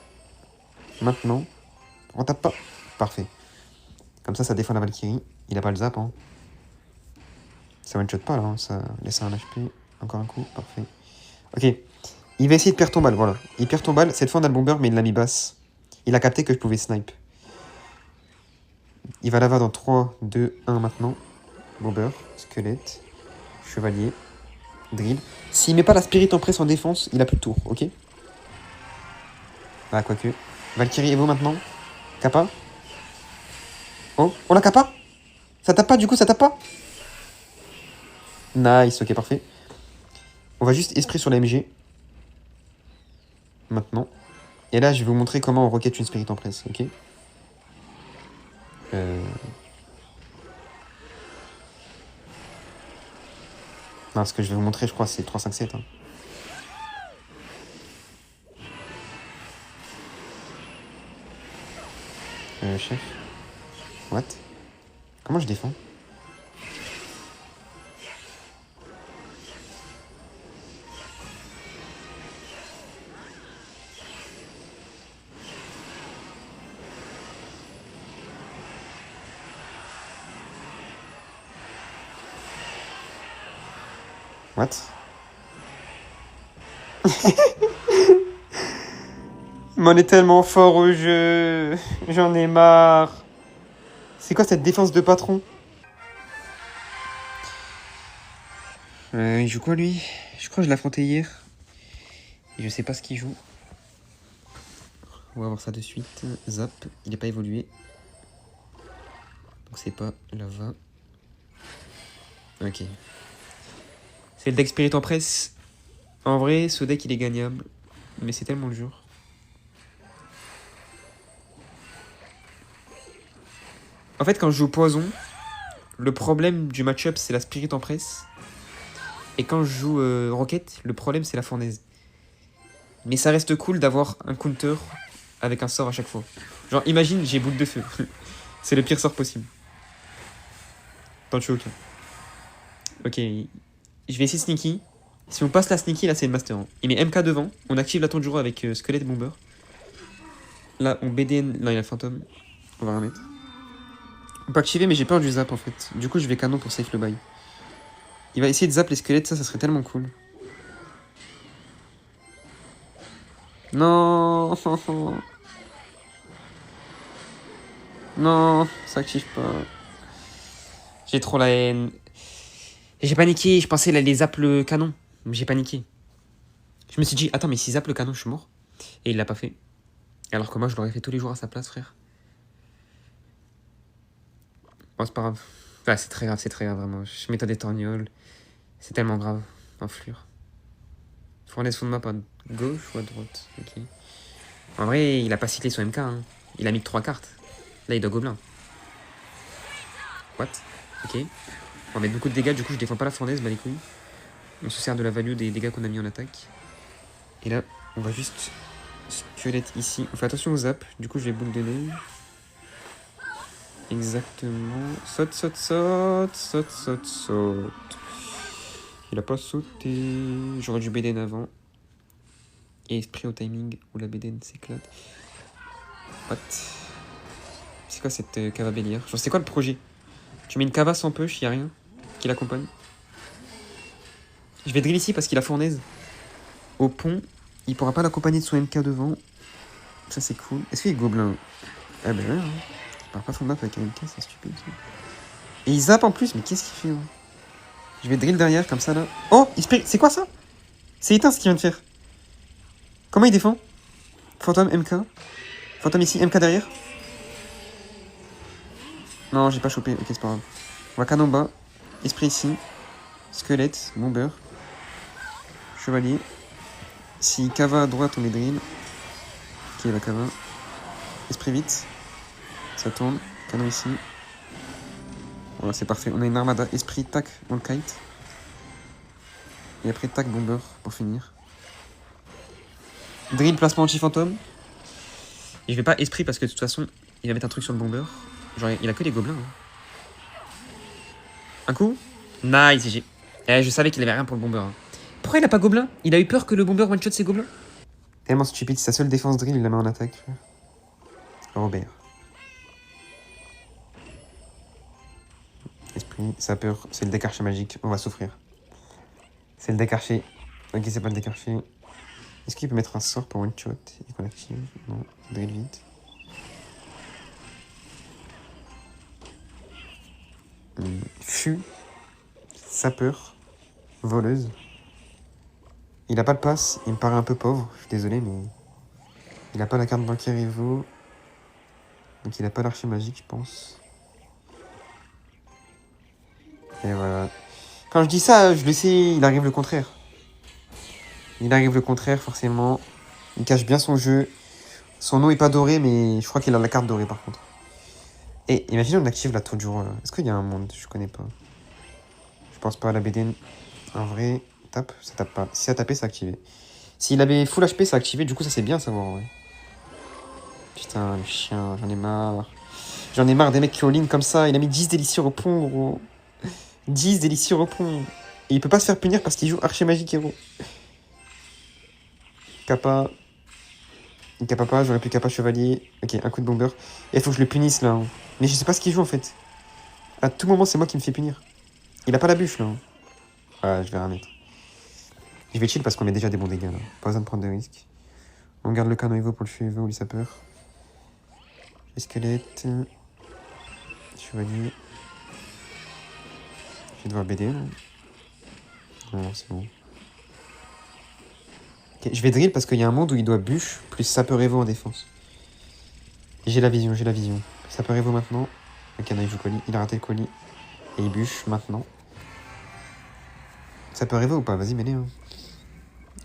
Maintenant. On tape pas. Parfait. Comme ça défend la Valkyrie. Il a pas le zap. Hein. Ça one shot pas là. Hein. Ça laisse un HP. Encore un coup. Parfait. Ok. Il va essayer de perdre ton balle. Voilà. Il perd ton balle. Cette fois, on a le bomber, mais il l'a mis basse. Il a capté que je pouvais snipe. Il va là-bas dans 3, 2, 1 maintenant. Bomber. Squelette. Chevalier. Drill. S'il met pas la spirit en presse en défense, il a plus de tour. Ok. Ah, quoique. Valkyrie Evo maintenant. Kappa. Oh, on la kappa. Ça tape pas, du coup, ça tape pas. Nice, ok, parfait. On va juste esprit sur la MG. Maintenant. Et là, je vais vous montrer comment on roquette une spirit en presse, ok. Non, ce que je vais vous montrer, je crois, c'est 3, 5, 7. Hein. Chef. What? Comment je défends? What? Mais on est tellement fort au jeu. J'en ai marre. C'est quoi cette défense de patron? Il joue quoi lui? Je crois que je l'ai affronté hier. Et je sais pas ce qu'il joue. On va voir ça de suite. Zap, il n'est pas évolué. Donc c'est pas lava. Ok. C'est le deck Spirit en presse. En vrai, ce deck il est gagnable. Mais c'est tellement dur. En fait, quand je joue poison, le problème du match-up c'est la Spirit en presse. Et quand je joue Rocket, le problème c'est la fournaise. Mais ça reste cool d'avoir un counter avec un sort à chaque fois. Genre, imagine, j'ai boule de feu. C'est le pire sort possible. T'en tues aucun. Ok, je vais essayer Sneaky. Si on passe la Sneaky, là c'est le Master. Hein. Il met MK devant. On active la Tanjuro avec Squelette Bomber. Là, on BDN. Non, il a Fantôme. On va remettre. On peut activer, mais j'ai peur du zap en fait. Du coup, je vais canon pour safe le bail. Il va essayer de zap les squelettes, ça serait tellement cool. Non. Non, ça active pas. J'ai trop la haine. J'ai paniqué, je pensais qu'il allait zap le canon. J'ai paniqué. Je me suis dit, attends, mais s'il zappe le canon, je suis mort. Et il l'a pas fait. Alors que moi, je l'aurais fait tous les jours à sa place, frère. Bon, c'est pas grave. Ah, c'est très grave, vraiment. Je m'étais des torgnoles. C'est tellement grave. Enflure. Fournaise fond de map à gauche ou à droite? Ok. En vrai, il a pas cité son MK. Hein. Il a mis que 3 cartes. Là, il doit gobelin. What? Ok. On va mettre beaucoup de dégâts, du coup, je défends pas la fournaise, bah les couilles. On se sert de la value des dégâts qu'on a mis en attaque. Et là, on va juste squelette ici. On fait attention aux zap. Du coup, je vais boule de neige. Exactement. Saute, saute, saute. Saute, saute, saute. Il a pas sauté. J'aurais dû BDN avant. Et esprit au timing où la BDN s'éclate. What? C'est quoi cette cava bélière? Genre, c'est quoi le projet? Tu mets une cava sans push, y'a rien qui l'accompagne. Je vais drill ici parce qu'il a fournaise. Au pont, il pourra pas l'accompagner de son MK devant. Ça, c'est cool. Est-ce qu'il est gobelin? Ah ben ouais, hein. Il part pas son map avec un MK, c'est stupide. Et il zappe en plus, mais qu'est-ce qu'il fait? Hein? Je vais drill derrière, comme ça, là. Oh, c'est quoi ça? C'est éteint ce qu'il vient de faire. Comment il défend? Fantôme, MK. Fantôme ici, MK derrière. Non, j'ai pas chopé. Ok, c'est pas grave. On va canon bas. Esprit ici. Squelette, bomber. Chevalier. Si Kava à droite, on met drill. Ok, la Kava. Esprit vite. Ça tourne. Canon ici. Voilà, c'est parfait. On a une armada. Esprit, tac, on le kite. Et après, tac, bomber pour finir. Drill, placement anti-fantôme. Et je vais pas esprit parce que de toute façon, il va mettre un truc sur le bomber. Genre, il a que des gobelins. Hein. Un coup. Nice, GG. Je savais qu'il avait rien pour le bomber. Hein. Pourquoi il a pas gobelin? Il a eu peur que le bomber one-shot ses gobelins? Tellement stupide, c'est sa seule défense drill, il la met en attaque. Robert. Esprit, sapeur, c'est le deck archer magique, on va souffrir. C'est le deck archer. Ok, c'est pas le deck archer. Est-ce qu'il peut mettre un sort pour one-shot et qu'on active? Non, drill vite. Fût, sapeur, voleuse. Il a pas de passe, il me paraît un peu pauvre, je suis désolé, mais il a pas la carte bancaire Evo. Donc il a pas l'archer magique, je pense. Et voilà. Quand je dis ça, je le sais, il arrive le contraire. Il arrive le contraire, forcément. Il cache bien son jeu. Son nom est pas doré, mais je crois qu'il a la carte dorée, par contre. Et imaginez, on active la tour du roi. Est-ce qu'il y a un monde? Je connais pas. Je pense pas à la BDN. En vrai, tape, ça tape pas. Si ça tapait, ça activé. S'il avait full HP, ça activé. Du coup, ça c'est bien à savoir, en vrai. Putain, le chien, j'en ai marre. J'en ai marre des mecs qui all-in comme ça. Il a mis 10 délicieux au pont, gros. 10 délicieux au pont. Et il peut pas se faire punir parce qu'il joue archer magique héros. Kappa. Kappa pas, j'aurais pu Kappa chevalier. Ok, un coup de bomber. Et il faut que je le punisse là. Hein. Mais je sais pas ce qu'il joue en fait. À tout moment, c'est moi qui me fais punir. Il a pas la bûche là. Hein. Ouais, je vais rien mettre. Je vais chill parce qu'on met déjà des bons dégâts là. Pas besoin de prendre de risques. On garde le canon Evo pour le feu Evo ou les sapeurs. Les squelettes. Chevalier. Je vais devoir BD là. Non, c'est bon. Okay, je vais drill parce qu'il y a un monde où il doit bûche plus sapeur Evo en défense. J'ai la vision, j'ai la vision. Sapeur Evo maintenant. Ok, non, il joue colis. Il a raté le colis. Et il bûche maintenant. Sapeur Evo ou pas? Vas-y, mets-les. Hein.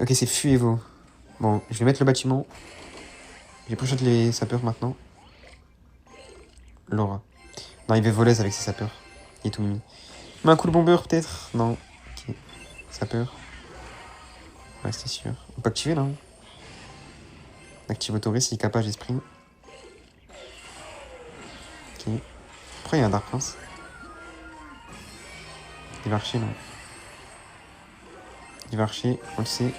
Ok, c'est Fu Evo. Bon, je vais mettre le bâtiment. Je vais prochainer les sapeurs maintenant. Laura. Non, il veut voler avec ses sapeurs. Il est tout mimi. Mais un coup de bomber peut-être? Non. Ok. Sapeur. Ouais, c'était sûr. On peut activer là. Hein. Active autorise, il est capable d'esprit. Ok. Pourquoi il y a un Dark Prince? Il va archer là. Il va archer, on le sait.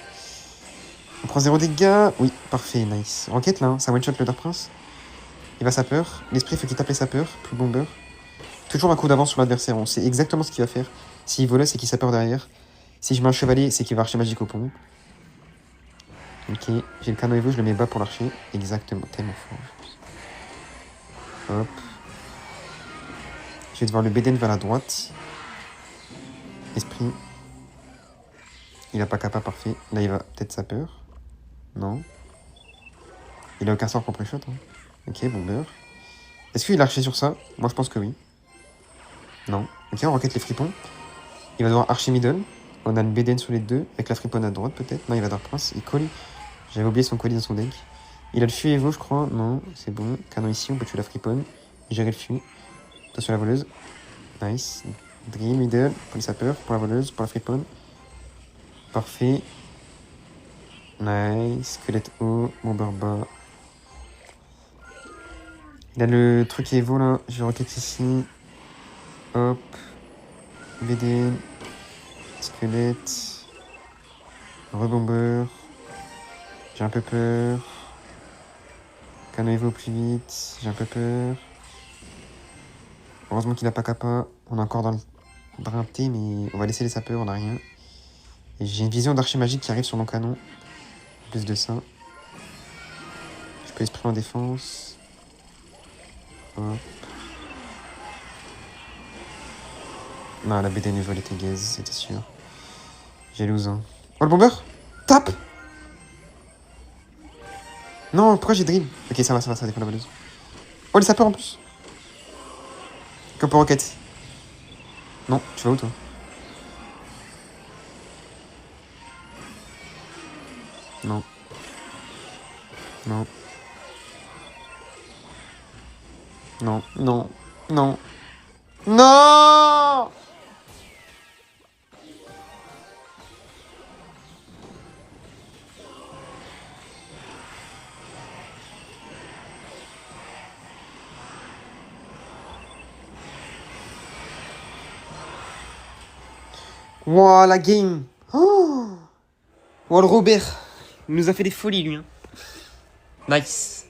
On prend 0 dégâts. Oui, parfait, nice. Enquête là, hein. Ça one-shot le Dark Prince. Il va sapeur. L'esprit faut qu'il tape les sapeurs, plus bomber. Toujours un coup d'avance sur l'adversaire. On sait exactement ce qu'il va faire. S'il volait, c'est qu'il sapeur derrière. Si je mets un chevalier, c'est qu'il va archer magique au pont. Ok, j'ai le canon Evo, je le mets bas pour l'archer. Exactement, tellement fort. Hop. Je vais devoir le BDN vers la droite. Esprit. Il a pas kappa, parfait. Là, il va peut-être sapeur. Non. Il a aucun sort pour pré-shot. Hein. Ok, bomber. Est-ce qu'il a arché sur ça? Moi, je pense que oui. Non. Ok, on rocket les fripons. Il va devoir archer middle. On a le BDN sur les deux, avec la friponne à droite peut-être. Non, il va Dark Prince. Il colle. J'avais oublié son colis dans son deck. Il a le fui Evo, je crois. Non, c'est bon. Canon ici, on peut tuer la friponne. Gérer le fui. Attention à la voleuse. Nice. Drill, middle, pour les sapeurs, pour la voleuse, pour la friponne. Parfait. Nice. Squelette haut, bomber bas. Il a le truc Evo là. Je rocket ici. Hop. BDN. Squelette. Rebomber. J'ai un peu peur. Canon Evo plus vite. J'ai un peu peur. Heureusement qu'il n'a pas kappa. On est encore dans le drain T, mais on va laisser les sapeurs, on a rien. Et j'ai une vision d'archer magique qui arrive sur mon canon. En plus de ça. Je peux esprit en défense. Hop. Non, la BD Nevol était gaze, c'était sûr. Jalouse, hein. Oh, le bomber! Tape! Non, pourquoi j'ai drill? Ok, ça va défend la voleuse. Oh, les sapeurs en plus! Comme pour rocket. Non, tu vas où toi? Non. Non. Non, non, non. Non! Wouah, la game! Oh! Oh, le Robert! Il nous a fait des folies, lui. Hein. Nice!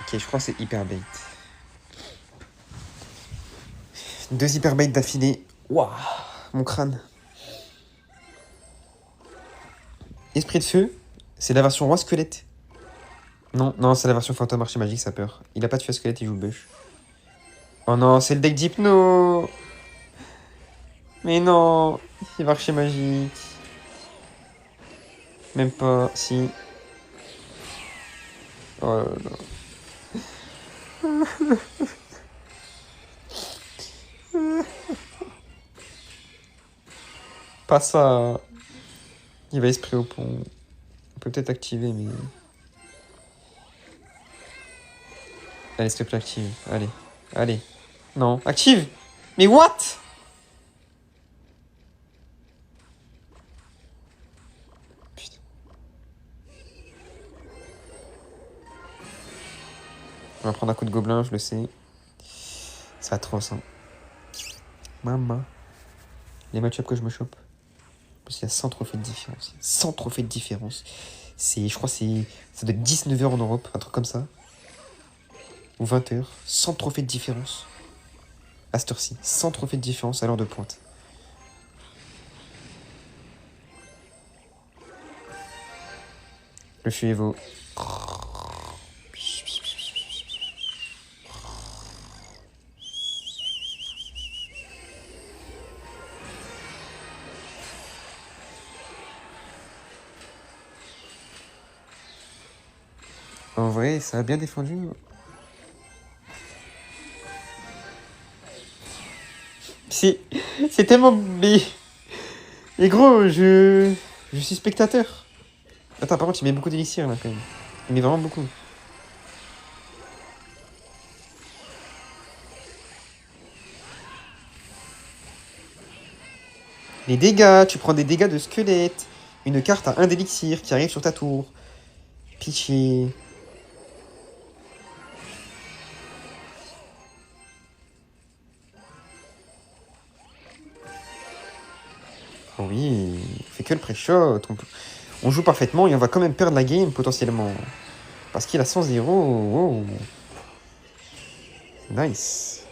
Ok, je crois que c'est hyper bait. 2 hyper bait d'affilée. Waouh! Mon crâne. Esprit de feu, c'est la version roi squelette. Non, non, c'est la version fantôme archer magique, ça peur. Il a pas de feu squelette, il joue bush. Oh non, c'est le deck d'hypno! Mais non! Il va archer magique. Même pas, si. Oh là là. Pas ça. Il va esprit au pont. On peut peut-être activer, mais... Allez, s'il te plaît, active. Allez. Allez. Non. Active! Mais what? Putain. On va prendre un coup de gobelin, je le sais. Ça va trop, ça. Maman. Les match-ups que je me chope. Parce qu'il y a 100 trophées de différence. 100 trophées de différence. Je crois que ça doit être 19h en Europe, un truc comme ça. Ou 20h. 100 trophées de différence. À cette heure-ci. 100 trophées de différence à l'heure de pointe. Le fût Evo. En vrai, ça a bien défendu. C'est tellement... Mais gros, je suis spectateur. Attends, par contre, il met beaucoup d'élixir, là, quand même. Il met vraiment beaucoup. Les dégâts, tu prends des dégâts de squelette. Une carte à 1 d'élixir qui arrive sur ta tour. Pitié. Oh oui, on fait que le pré-shot. On joue parfaitement et on va quand même perdre la game potentiellement. Parce qu'il a 100-0. Wow. Nice.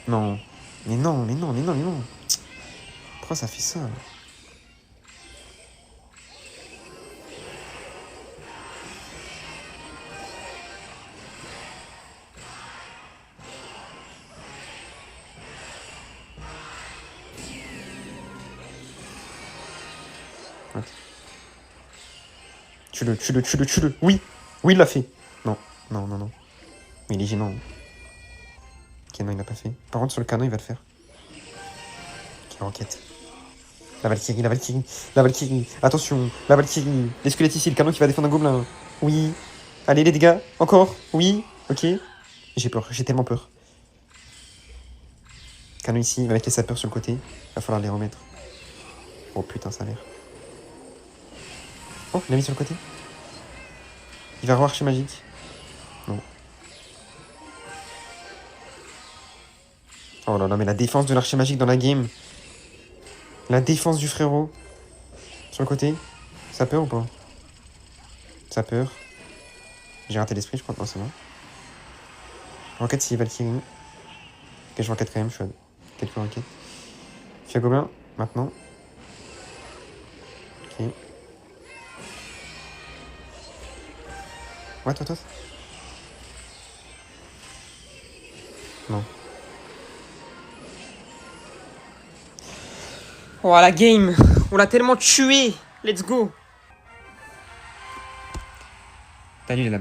Non. Mais non, mais non, mais non, mais non. Pourquoi ça fait ça? What? Tue-le, tue-le, tue-le, tue-le. Oui! Oui, il l'a fait. Non, non, non, non. Mais il est gênant. Ok, non, il l'a pas fait. Par contre, sur le canon, il va le faire. Ok, roquette. La Valkyrie, la Valkyrie, la Valkyrie. Attention, la Valkyrie. Les squelettes ici, le canon qui va défendre un gobelin. Oui. Allez, les dégâts. Encore. Oui. Ok. J'ai peur, j'ai tellement peur. Canon ici, il va mettre les sapeurs sur le côté. Va falloir les remettre. Oh putain, ça a l'air. Oh, il l'a mis sur le côté. Il va revoir chez Magique. Non. Oh là là, mais la défense de l'archer magique dans la game. La défense du frérot. Sur le côté. Ça peur ou pas? Ça peur. J'ai raté l'esprit, je crois. Non, c'est bon. Roquette si Valkyrie. Ok, je roquette quand même, je suis à quelques roquettes. Fia Gobelin, maintenant. Ok. What? Non. Oh, la game! On l'a tellement tué! Let's go! T'as vu, il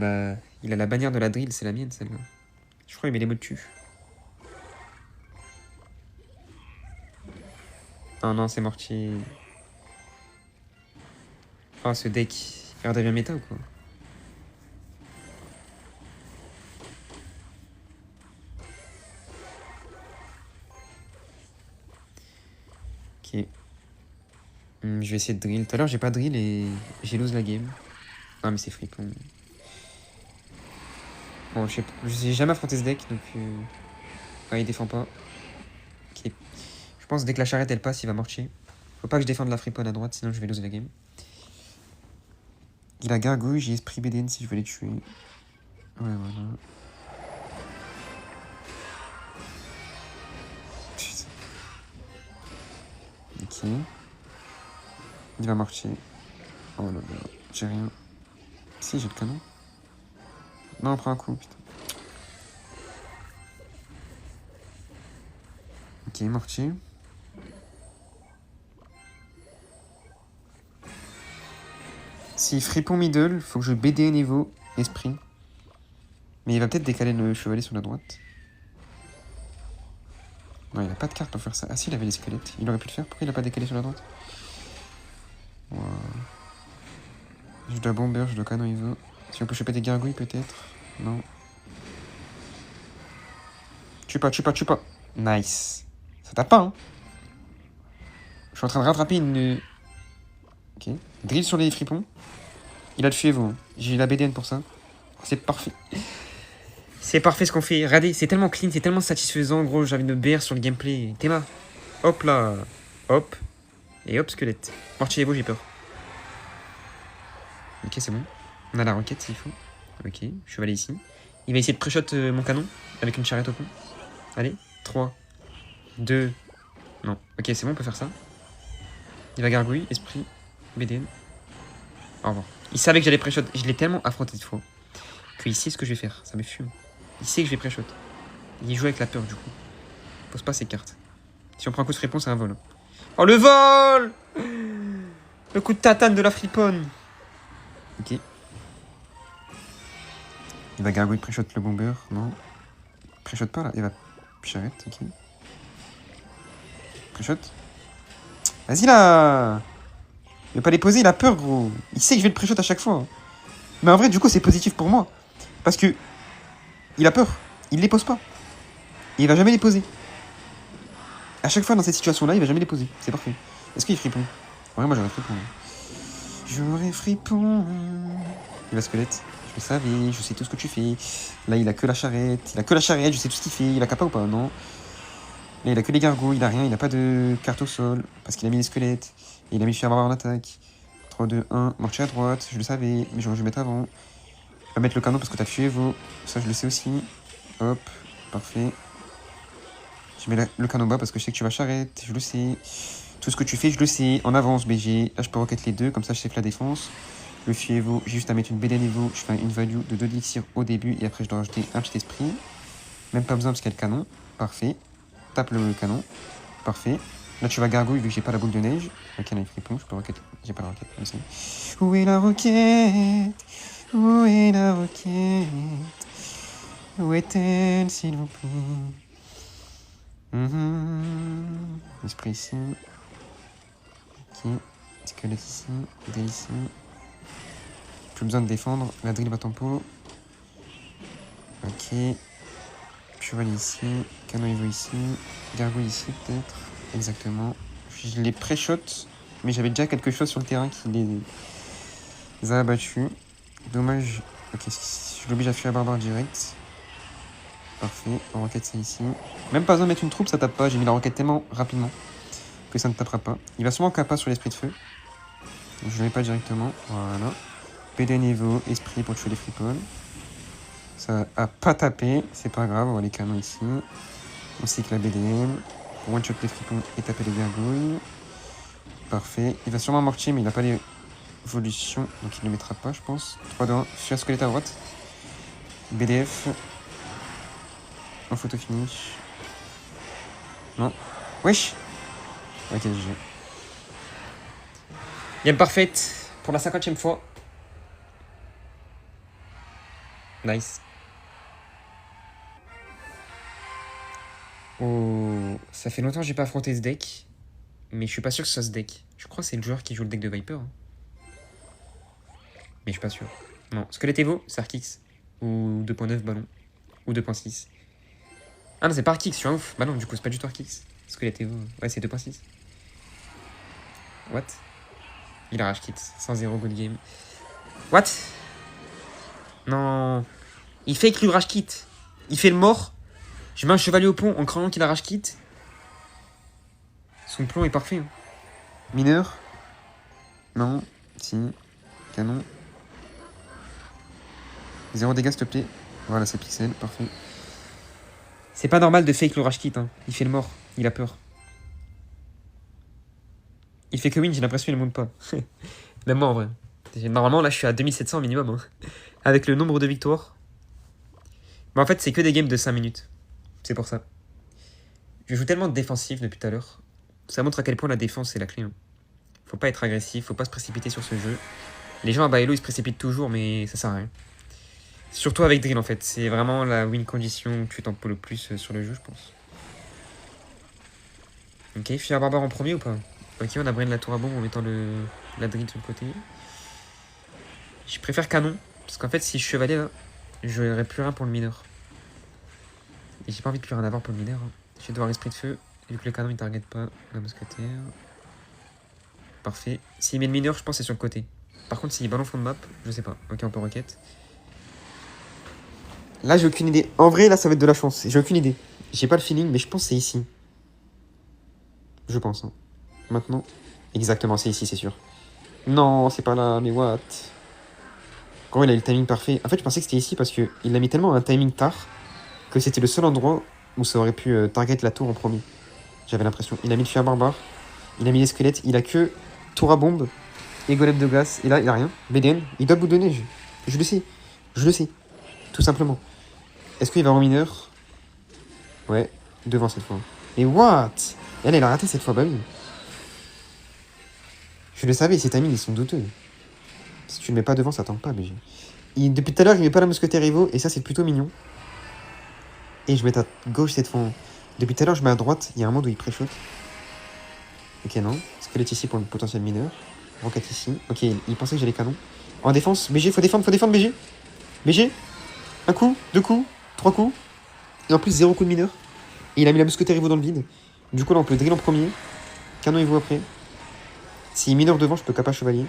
a la bannière de la drill, c'est la mienne celle-là. Je crois qu'il met les mots dessus. Oh non, c'est mortier. Oh, ce deck, il redevient méta ou quoi? Ok. Je vais essayer de drill. Tout à l'heure, j'ai pas drill et j'ai lose la game. Ah, mais c'est fripon. Bon, je sais pas. J'ai jamais affronté ce deck, donc... Ouais, il défend pas. Ok. Je pense que dès que la charrette, elle passe, il va mortier. Faut pas que je défende la friponne à droite, sinon je vais lose la game. Il a gargouille, j'ai esprit BDN si je veux les tuer. Ouais, voilà. Putain. Ok. Il va marcher. Oh là là, j'ai rien. Si, j'ai le canon. Non, on prend un coup, putain. Ok, mortier. Si fripon middle, faut que je BD niveau esprit. Mais il va peut-être décaler le chevalier sur la droite. Non, il a pas de carte pour faire ça. Ah si, il avait les squelettes. Il aurait pu le faire. Pourquoi il a pas décalé sur la droite? Wow. Je dois bomber, je dois canon il veut. Si on peut choper des gargouilles peut-être. Non. Tue pas, tue pas, tue pas. Nice. Ça tape pas, hein. Je suis en train de rattraper une... Ok. Drill sur les fripons. Il a le fuevo. Hein. J'ai la BDN pour ça. C'est parfait. C'est parfait ce qu'on fait. Regardez, c'est tellement clean, c'est tellement satisfaisant. Gros, j'ai envie de me BR sur le gameplay. Théma. Hop là. Hop. Et hop, squelette. Mortier Evo, j'ai peur. Ok, c'est bon. On a la roquette s'il faut. Ok, chevalier ici. Il va essayer de pré-shot mon canon avec une charrette au pont. Allez, 3, 2. Non, ok, c'est bon, on peut faire ça. Il va gargouille, esprit, BDN. Au revoir. Il savait que j'allais pré-shot. Je l'ai tellement affronté cette fois qu'il sait ce que je vais faire. Ça me fume. Il sait que je vais pré-shot. Il joue avec la peur du coup. Il pose pas ses cartes. Si on prend un coup de fripon, c'est un vol. Oh, le vol! Le coup de tatane de la friponne. Ok. Il va gargouille pré-shot le bomber. Non. Pré-shot pas là. Il va charrette. Ok. Pré-shot. Vas-y là! Il va pas les poser, il a peur, gros. Il sait que je vais le pré-shot à chaque fois. Mais en vrai, du coup, c'est positif pour moi. Parce que il a peur. Il les pose pas. Et il va jamais les poser. À chaque fois dans cette situation-là, il va jamais les poser. C'est parfait. Est-ce qu'il fripon? Ouais, moi j'aurais fripon. J'aurais fripon. Il va squelette. Je le savais, je sais tout ce que tu fais. Là, il a que la charrette. Il a que la charrette, je sais tout ce qu'il fait. Il a capa ou pas? Non. Là, il a que les gargouilles, il a rien. Il a pas de carte au sol. Parce qu'il a mis les squelettes. Et il a mis le fer en attaque. 3, 2, 1. Mortier à droite. Je le savais. Mais j'aurais dû mettre avant. Je vais mettre le canon parce que t'as tué Evo. Ça, je le sais aussi. Hop. Parfait. Je mets le canon bas parce que je sais que tu vas charrette. Je le sais. Tout ce que tu fais, je le sais. En avance, BG. Là, je peux rocket les deux. Comme ça, je sais la défense. Le fui Evo. J'ai juste à mettre une BD Evo. Je fais une value de 2 d'élixir au début. Et après, je dois rajouter un petit esprit. Même pas besoin parce qu'il y a le canon. Parfait. Tape le canon. Parfait. Là, tu vas gargouille vu que j'ai pas la boule de neige. Ok, là, il fripon, je peux roquette. J'ai pas la roquette, mais c'est... Où est la roquette? Où est la roquette? Où est-elle, s'il vous plaît? Esprit ici. Ok. Squelette ici. Dé ici. Plus besoin de défendre. La drill va tempo. Ok. Cheval ici. Canon Evo ici. Gargouille ici, peut-être. Exactement. Je les pré-shot, mais j'avais déjà quelque chose sur le terrain qui les a abattus. Dommage. Ok, je l'oblige à fuir barbare direct. Parfait. En roquette, c'est ici. Même pas besoin de mettre une troupe, ça tape pas. J'ai mis la roquette tellement rapidement que ça ne tapera pas. Il va sûrement capa sur l'esprit de feu. Donc, je ne le mets pas directement. Voilà. PD niveau, esprit pour tuer les fripoles. Ça a pas tapé. C'est pas grave, on va les canons ici. On cycle la BDM. Pour one-shot les fripons et taper les gargouilles. Parfait. Il va sûrement mortier, mais il n'a pas l'évolution. Donc il ne le mettra pas, je pense. 3, 2, 1. Fuir squelette à droite. BDF. En photo finish. Non. Wesh. Ok, GG. Game parfaite pour la 50e fois. Nice. Oh, ça fait longtemps que j'ai pas affronté ce deck. Mais je suis pas sûr que ce soit ce deck. Je crois que c'est le joueur qui joue le deck de Viper. Hein. Mais je suis pas sûr. Non, Squelette Evo, c'est Arkix. Ou 2.9 ballon. Ou 2.6. Ah non, c'est pas Arkix, je suis un ouf. Bah non, du coup, c'est pas du tout Arkix. Squelette Evo. Ouais, c'est 2.6. What? Il a rage kit. 100-0 good game. What? Non. Il fake le rage kit. Il fait le mort. Je mets un chevalier au pont en croyant qu'il a rage kit. Son plomb est parfait. Hein. Mineur. Non. Si. Canon. 0 dégâts, s'il te plaît. Voilà, c'est pixel. Parfait. C'est pas normal de fake le rage kit. Hein. Il fait le mort. Il a peur. Il fait que win, j'ai l'impression qu'il ne monte pas. Même moi en vrai. Normalement, là, je suis à 2700 minimum. Hein. Avec le nombre de victoires. Mais en fait, c'est que des games de 5 minutes. C'est pour ça. Je joue tellement de défensif depuis tout à l'heure. Ça montre à quel point la défense c'est la clé. Hein. Faut pas être agressif, faut pas se précipiter sur ce jeu. Les gens à Baello ils se précipitent toujours, mais ça sert à rien. Surtout avec Drill en fait. C'est vraiment la win condition que tu t'en peux le plus sur le jeu, je pense. Ok, Fier Barbare en premier ou pas? Ok, on a brain la tour à bombe en mettant la Drill sur le côté. Je préfère canon. Parce qu'en fait, si je chevalier là, je n'aurai plus rien pour le mineur. Et j'ai pas envie de plus rien avoir pour le mineur. Hein. Je vais devoir esprit de feu. Et vu que le canon il target pas la mousquetaire. Parfait. S'il met le mineur, je pense que c'est sur le côté. Par contre, s'il ballon fond de map, je sais pas. Ok, on peut roquette. Là, j'ai aucune idée. En vrai, là, ça va être de la chance. J'ai aucune idée. J'ai pas le feeling, mais je pense que c'est ici. Je pense. Hein. Maintenant. Exactement, c'est ici, c'est sûr. Non, c'est pas là, mais what? Gros, il a eu le timing parfait. En fait, je pensais que c'était ici parce qu'il l'a mis tellement un timing tard que c'était le seul endroit où ça aurait pu target la tour en premier. J'avais l'impression. Il a mis le fer barbare. Il a mis les squelettes. Il a que tour à bombe et golem de glace. Et là, il a rien. BDN, il doit bout de neige. Je le sais. Je le sais. Tout simplement. Est-ce qu'il va en mineur? Ouais, devant cette fois. Mais what? Elle, elle a raté cette fois, bah oui. Je le savais, ces timings, ils sont douteux. Si tu le mets pas devant, ça tente pas, BG. Depuis tout à l'heure, il met pas la mousquetaire Evo, et ça, c'est plutôt mignon. Et je mets à gauche cette fois. Depuis tout à l'heure, je mets à droite, il y a un monde où il pré-shot. Ok, non. Squelette ici pour le potentiel mineur. Roquette ici. Ok, il pensait que j'allais canon. En défense, BG, faut défendre, BG. BG. Un coup, 2 coups, 3 coups. Et en plus, 0 coup de mineur. Et il a mis la mousquetaire Evo dans le vide. Du coup, là, on peut drill en premier. Canon Evo après. S'il mineur devant, je peux capa chevalier.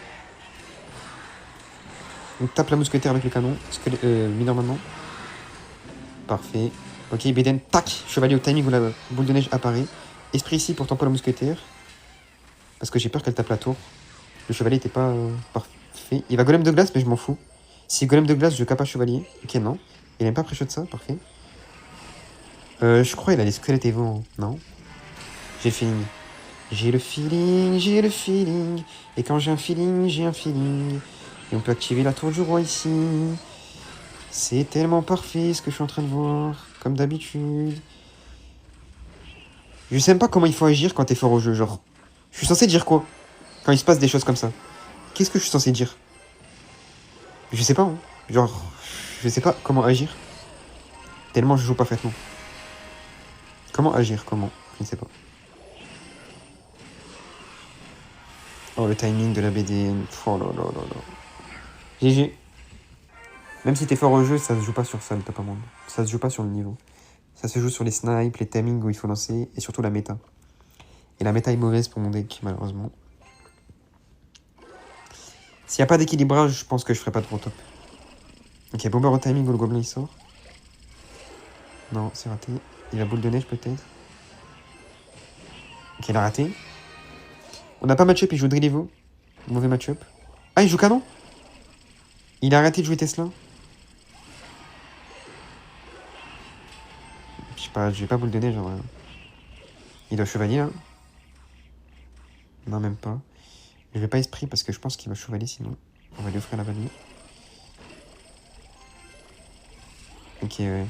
Donc tape la mousquetaire avec le canon. Mineur maintenant. Parfait. Ok, Beden, tac. Chevalier au timing où la boule de neige apparaît. Esprit ici pour tempo la mousquetaire. Parce que j'ai peur qu'elle tape la tour. Le chevalier était pas parfait. Il va golem de glace, mais je m'en fous. Si golem de glace, je capa chevalier. Ok, non. Il aime pas pré-shot ça, parfait. Je crois qu'il a les squelettes et vents. Non. J'ai le feeling. J'ai le feeling, j'ai le feeling. Et quand j'ai un feeling, j'ai un feeling. Et on peut activer la tour du roi ici. C'est tellement parfait ce que je suis en train de voir. Comme d'habitude. Je sais même pas comment il faut agir quand t'es fort au jeu, genre. Je suis censé dire quoi quand il se passe des choses comme ça? Qu'est-ce que je suis censé dire? Je sais pas, hein. Genre, je sais pas comment agir. Tellement je joue parfaitement. Comment agir? Comment? Je ne sais pas. Oh, le timing de la BD. Oh là là là là. GG. Même si t'es fort au jeu, ça se joue pas sur ça, le top à monde. Ça se joue pas sur le niveau. Ça se joue sur les snipes, les timings où il faut lancer, et surtout la méta. Et la méta est mauvaise pour mon deck, malheureusement. S'il n'y a pas d'équilibrage, je pense que je ferai pas trop top. Ok, bomber au timing où le gobelin il sort. Non, c'est raté. Il a boule de neige peut-être. Ok, il a raté. On n'a pas match-up, il joue Drilevo. Mauvais match-up. Ah, il joue canon. Il a arrêté de jouer Tesla. Je sais pas, je vais pas boule de neige en vrai. Il doit chevalier là. Non, même pas. Je vais pas esprit parce que je pense qu'il va chevalier sinon. On va lui offrir la value. Ok, ouais.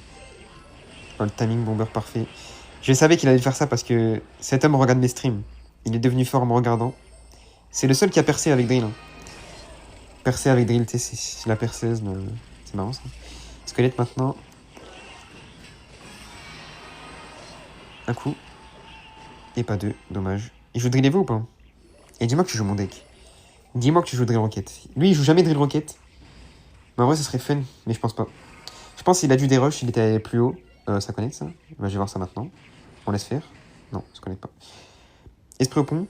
Oh, le timing bomber parfait. Je savais qu'il allait faire ça parce que cet homme regarde mes streams. Il est devenu fort en me regardant. C'est le seul qui a percé avec Drill. Hein. Percé avec Drill, tu sais, c'est la perceuse. C'est marrant ça. Squelette maintenant. Un coup. Et pas deux, dommage. Il joue Drill Evo ou pas? Et dis-moi que tu joues mon deck. Dis-moi que tu joues Drill Rocket. Lui, il joue jamais Drill Rocket. Mais en vrai, ce serait fun, mais je pense pas. Je pense qu'il a dû des rushs, il était plus haut. Ça connecte ça? Bah, je vais voir ça maintenant. On laisse faire? Non, ça connecte pas. Esprit au pont.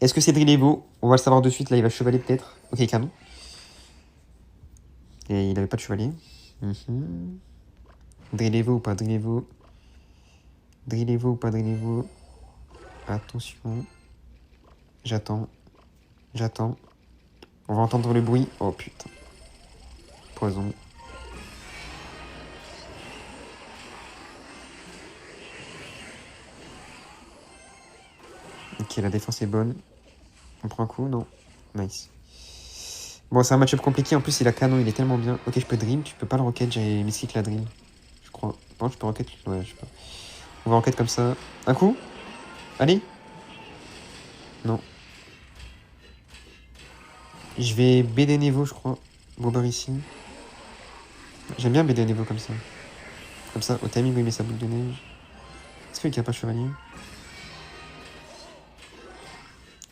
Est-ce que c'est Drill Evo? On va le savoir de suite. Là, il va chevalier peut-être. Ok, canon. Et il avait pas de chevalier. Drill Evo ou pas Drill Evo? Drill Evo ou pas Drill Evo? Attention. J'attends. J'attends. On va entendre le bruit. Oh putain. Poison. Ok, la défense est bonne. On prend un coup? Non. Nice. Bon, c'est un match-up compliqué. En plus, il a canon, il est tellement bien. Ok, je peux drill. Tu peux pas le rocket. J'ai miskick la drill. Je crois. Non, je peux rocket. Ouais, je sais pas. On va rocket comme ça. Un coup? Allez? Non. Je vais BD Nevo, je crois. Bobber ici. J'aime bien BD Nevo comme ça. Comme ça, au timing où il met sa boule de neige. Est-ce qu'il n'y a pas chevalier?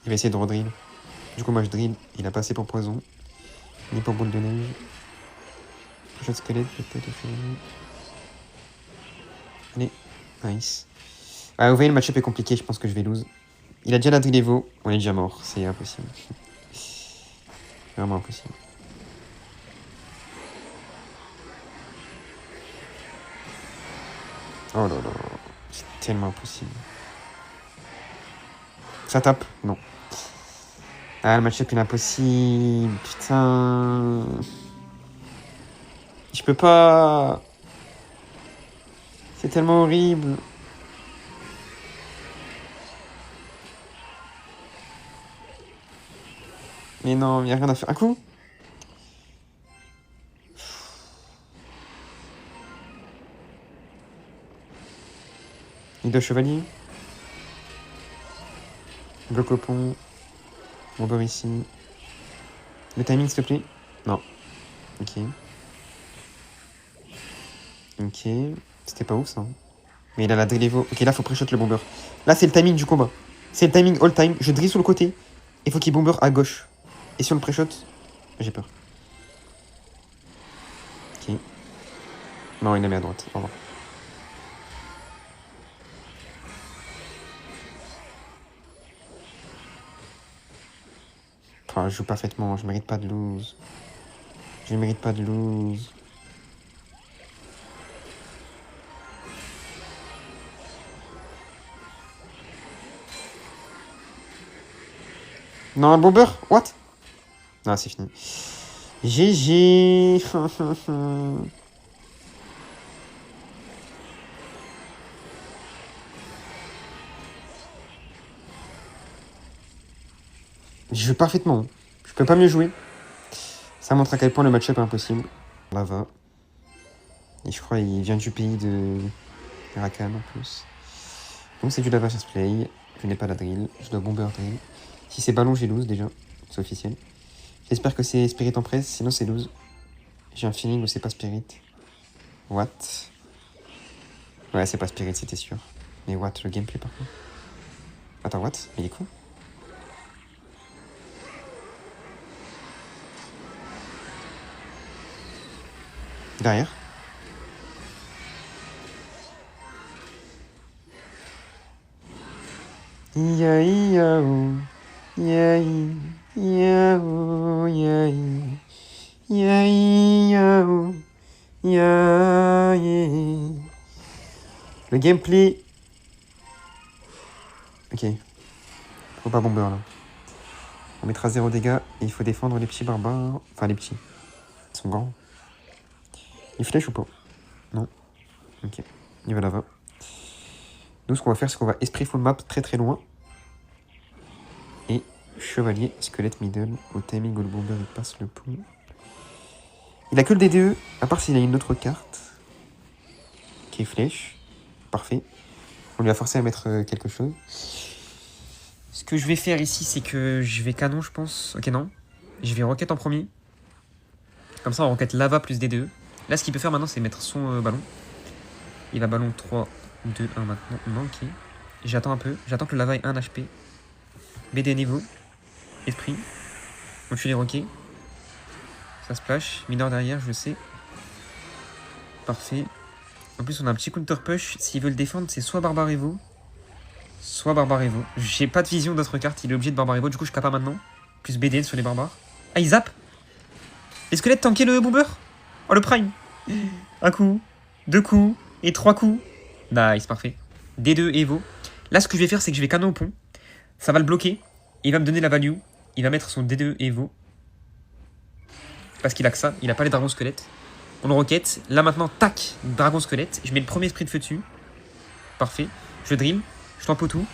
Il va essayer de redrill. Du coup, moi je drill. Il a pas assez pour poison. Ni pour boule de neige. Prochain squelette, peut-être au chevalier. Allez. Nice. Ah, vous voyez, le match-up est compliqué. Je pense que je vais lose. Il a déjà la drill Evo. On est déjà mort. C'est impossible. Vraiment impossible. Oh là là. C'est tellement impossible. Ça tape? Non. Ah, le match-up il est impossible. Putain. Je peux pas. C'est tellement horrible. Mais non, il n'y a rien à faire. Un coup? Il doit chevalier. Bloc au pont. On dort ici. Le timing, s'il te plaît? Non. Ok. Ok. C'était pas ouf ça. Hein. Mais il a la Drilevo. Ok, là, faut pré-shot le bomber. Là, c'est le timing du combat. C'est le timing all time. Je drill sur le côté. Il faut qu'il bomber à gauche. Et sur le pré-shot, j'ai peur. Ok. Non, il a mis à droite. Au revoir. Enfin, je joue parfaitement. Je mérite pas de lose. Je mérite pas de lose. Non, un bomber? What? Ah, c'est fini. GG. Je joue parfaitement. Je peux pas mieux jouer. Ça montre à quel point le match-up est impossible. Là va. Et je crois qu'il vient du pays de Rakan en plus. Donc c'est du lava fast play. Je n'ai pas la drill. Je dois bomber drill. Si c'est ballon, j'ai lose déjà. C'est officiel. J'espère que c'est spirit en presse, sinon c'est lose. J'ai un feeling où c'est pas spirit. What? Ouais, c'est pas spirit, c'était sûr. Mais what, le gameplay par contre? Attends, what? Il est con? Derrière. Ya ya ou. Ya ya ou. Ya ya ya ou. Ya ya. Le gameplay. Ok. Faut pas bomber là. On mettra 0 dégâts et il faut défendre les petits barbares. Enfin les petits. Ils sont grands. Il flèche ou pas? Non. Ok. Il va là-bas. Nous, ce qu'on va faire, c'est qu'on va esprit full map très très loin. Et chevalier, squelette middle. Au timing où le bomber il passe le pont. Il a que le DDE, à part s'il a une autre carte. Qui est flèche. Parfait. On lui a forcé à mettre quelque chose. Ce que je vais faire ici, c'est que je vais canon, je pense. Ok, non. Je vais roquette en premier. Comme ça, on roquette lava plus DDE. Là, ce qu'il peut faire maintenant, c'est mettre son ballon. Il va ballon 3, 2, 1 maintenant. Non, ok. J'attends un peu. J'attends que le lava ait 1 HP. BD niveau. Esprit. On tue les roquets. Ça splash. Mineur derrière, je le sais. Parfait. En plus, on a un petit counter push. S'il veut le défendre, c'est soit Barbare Evo, soit Barbare Evo. J'ai pas de vision d'autres cartes. Il est obligé de Barbare Evo. Du coup, je capte pas maintenant. Plus BDN sur les barbares. Ah, il zappe. Les squelettes tankaient le bomber. Oh, le prime. Un coup, 2 coups et 3 coups. Nice, parfait. D2 Evo. Là, ce que je vais faire, c'est que je vais canon au pont. Ça va le bloquer. Il va me donner la value. Il va mettre son D2 Evo. Parce qu'il a que ça. Il a pas les dragons squelettes. On le roquette. Là, maintenant, tac, dragon squelette. Je mets le premier esprit de feu dessus. Parfait. Je drill. Je tempo tout.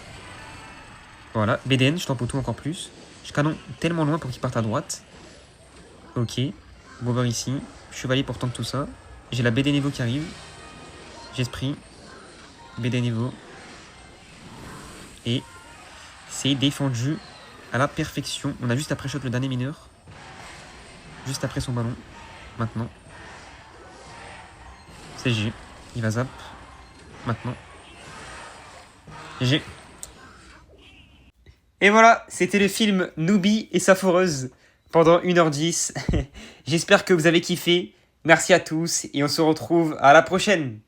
Voilà. BDN, je tempo tout encore plus. Je canon tellement loin pour qu'il parte à droite. Ok. Bomber ici. Chevalier pour tenter tout ça. J'ai la BD niveau qui arrive. J'esprit. BD niveau. Et c'est défendu à la perfection. On a juste après shot le dernier mineur. Juste après son ballon. Maintenant. C'est GG. Il va zap. Maintenant. GG. Et voilà, c'était le film Newbie et sa foreuse pendant 1h10. J'espère que vous avez kiffé. Merci à tous et on se retrouve à la prochaine.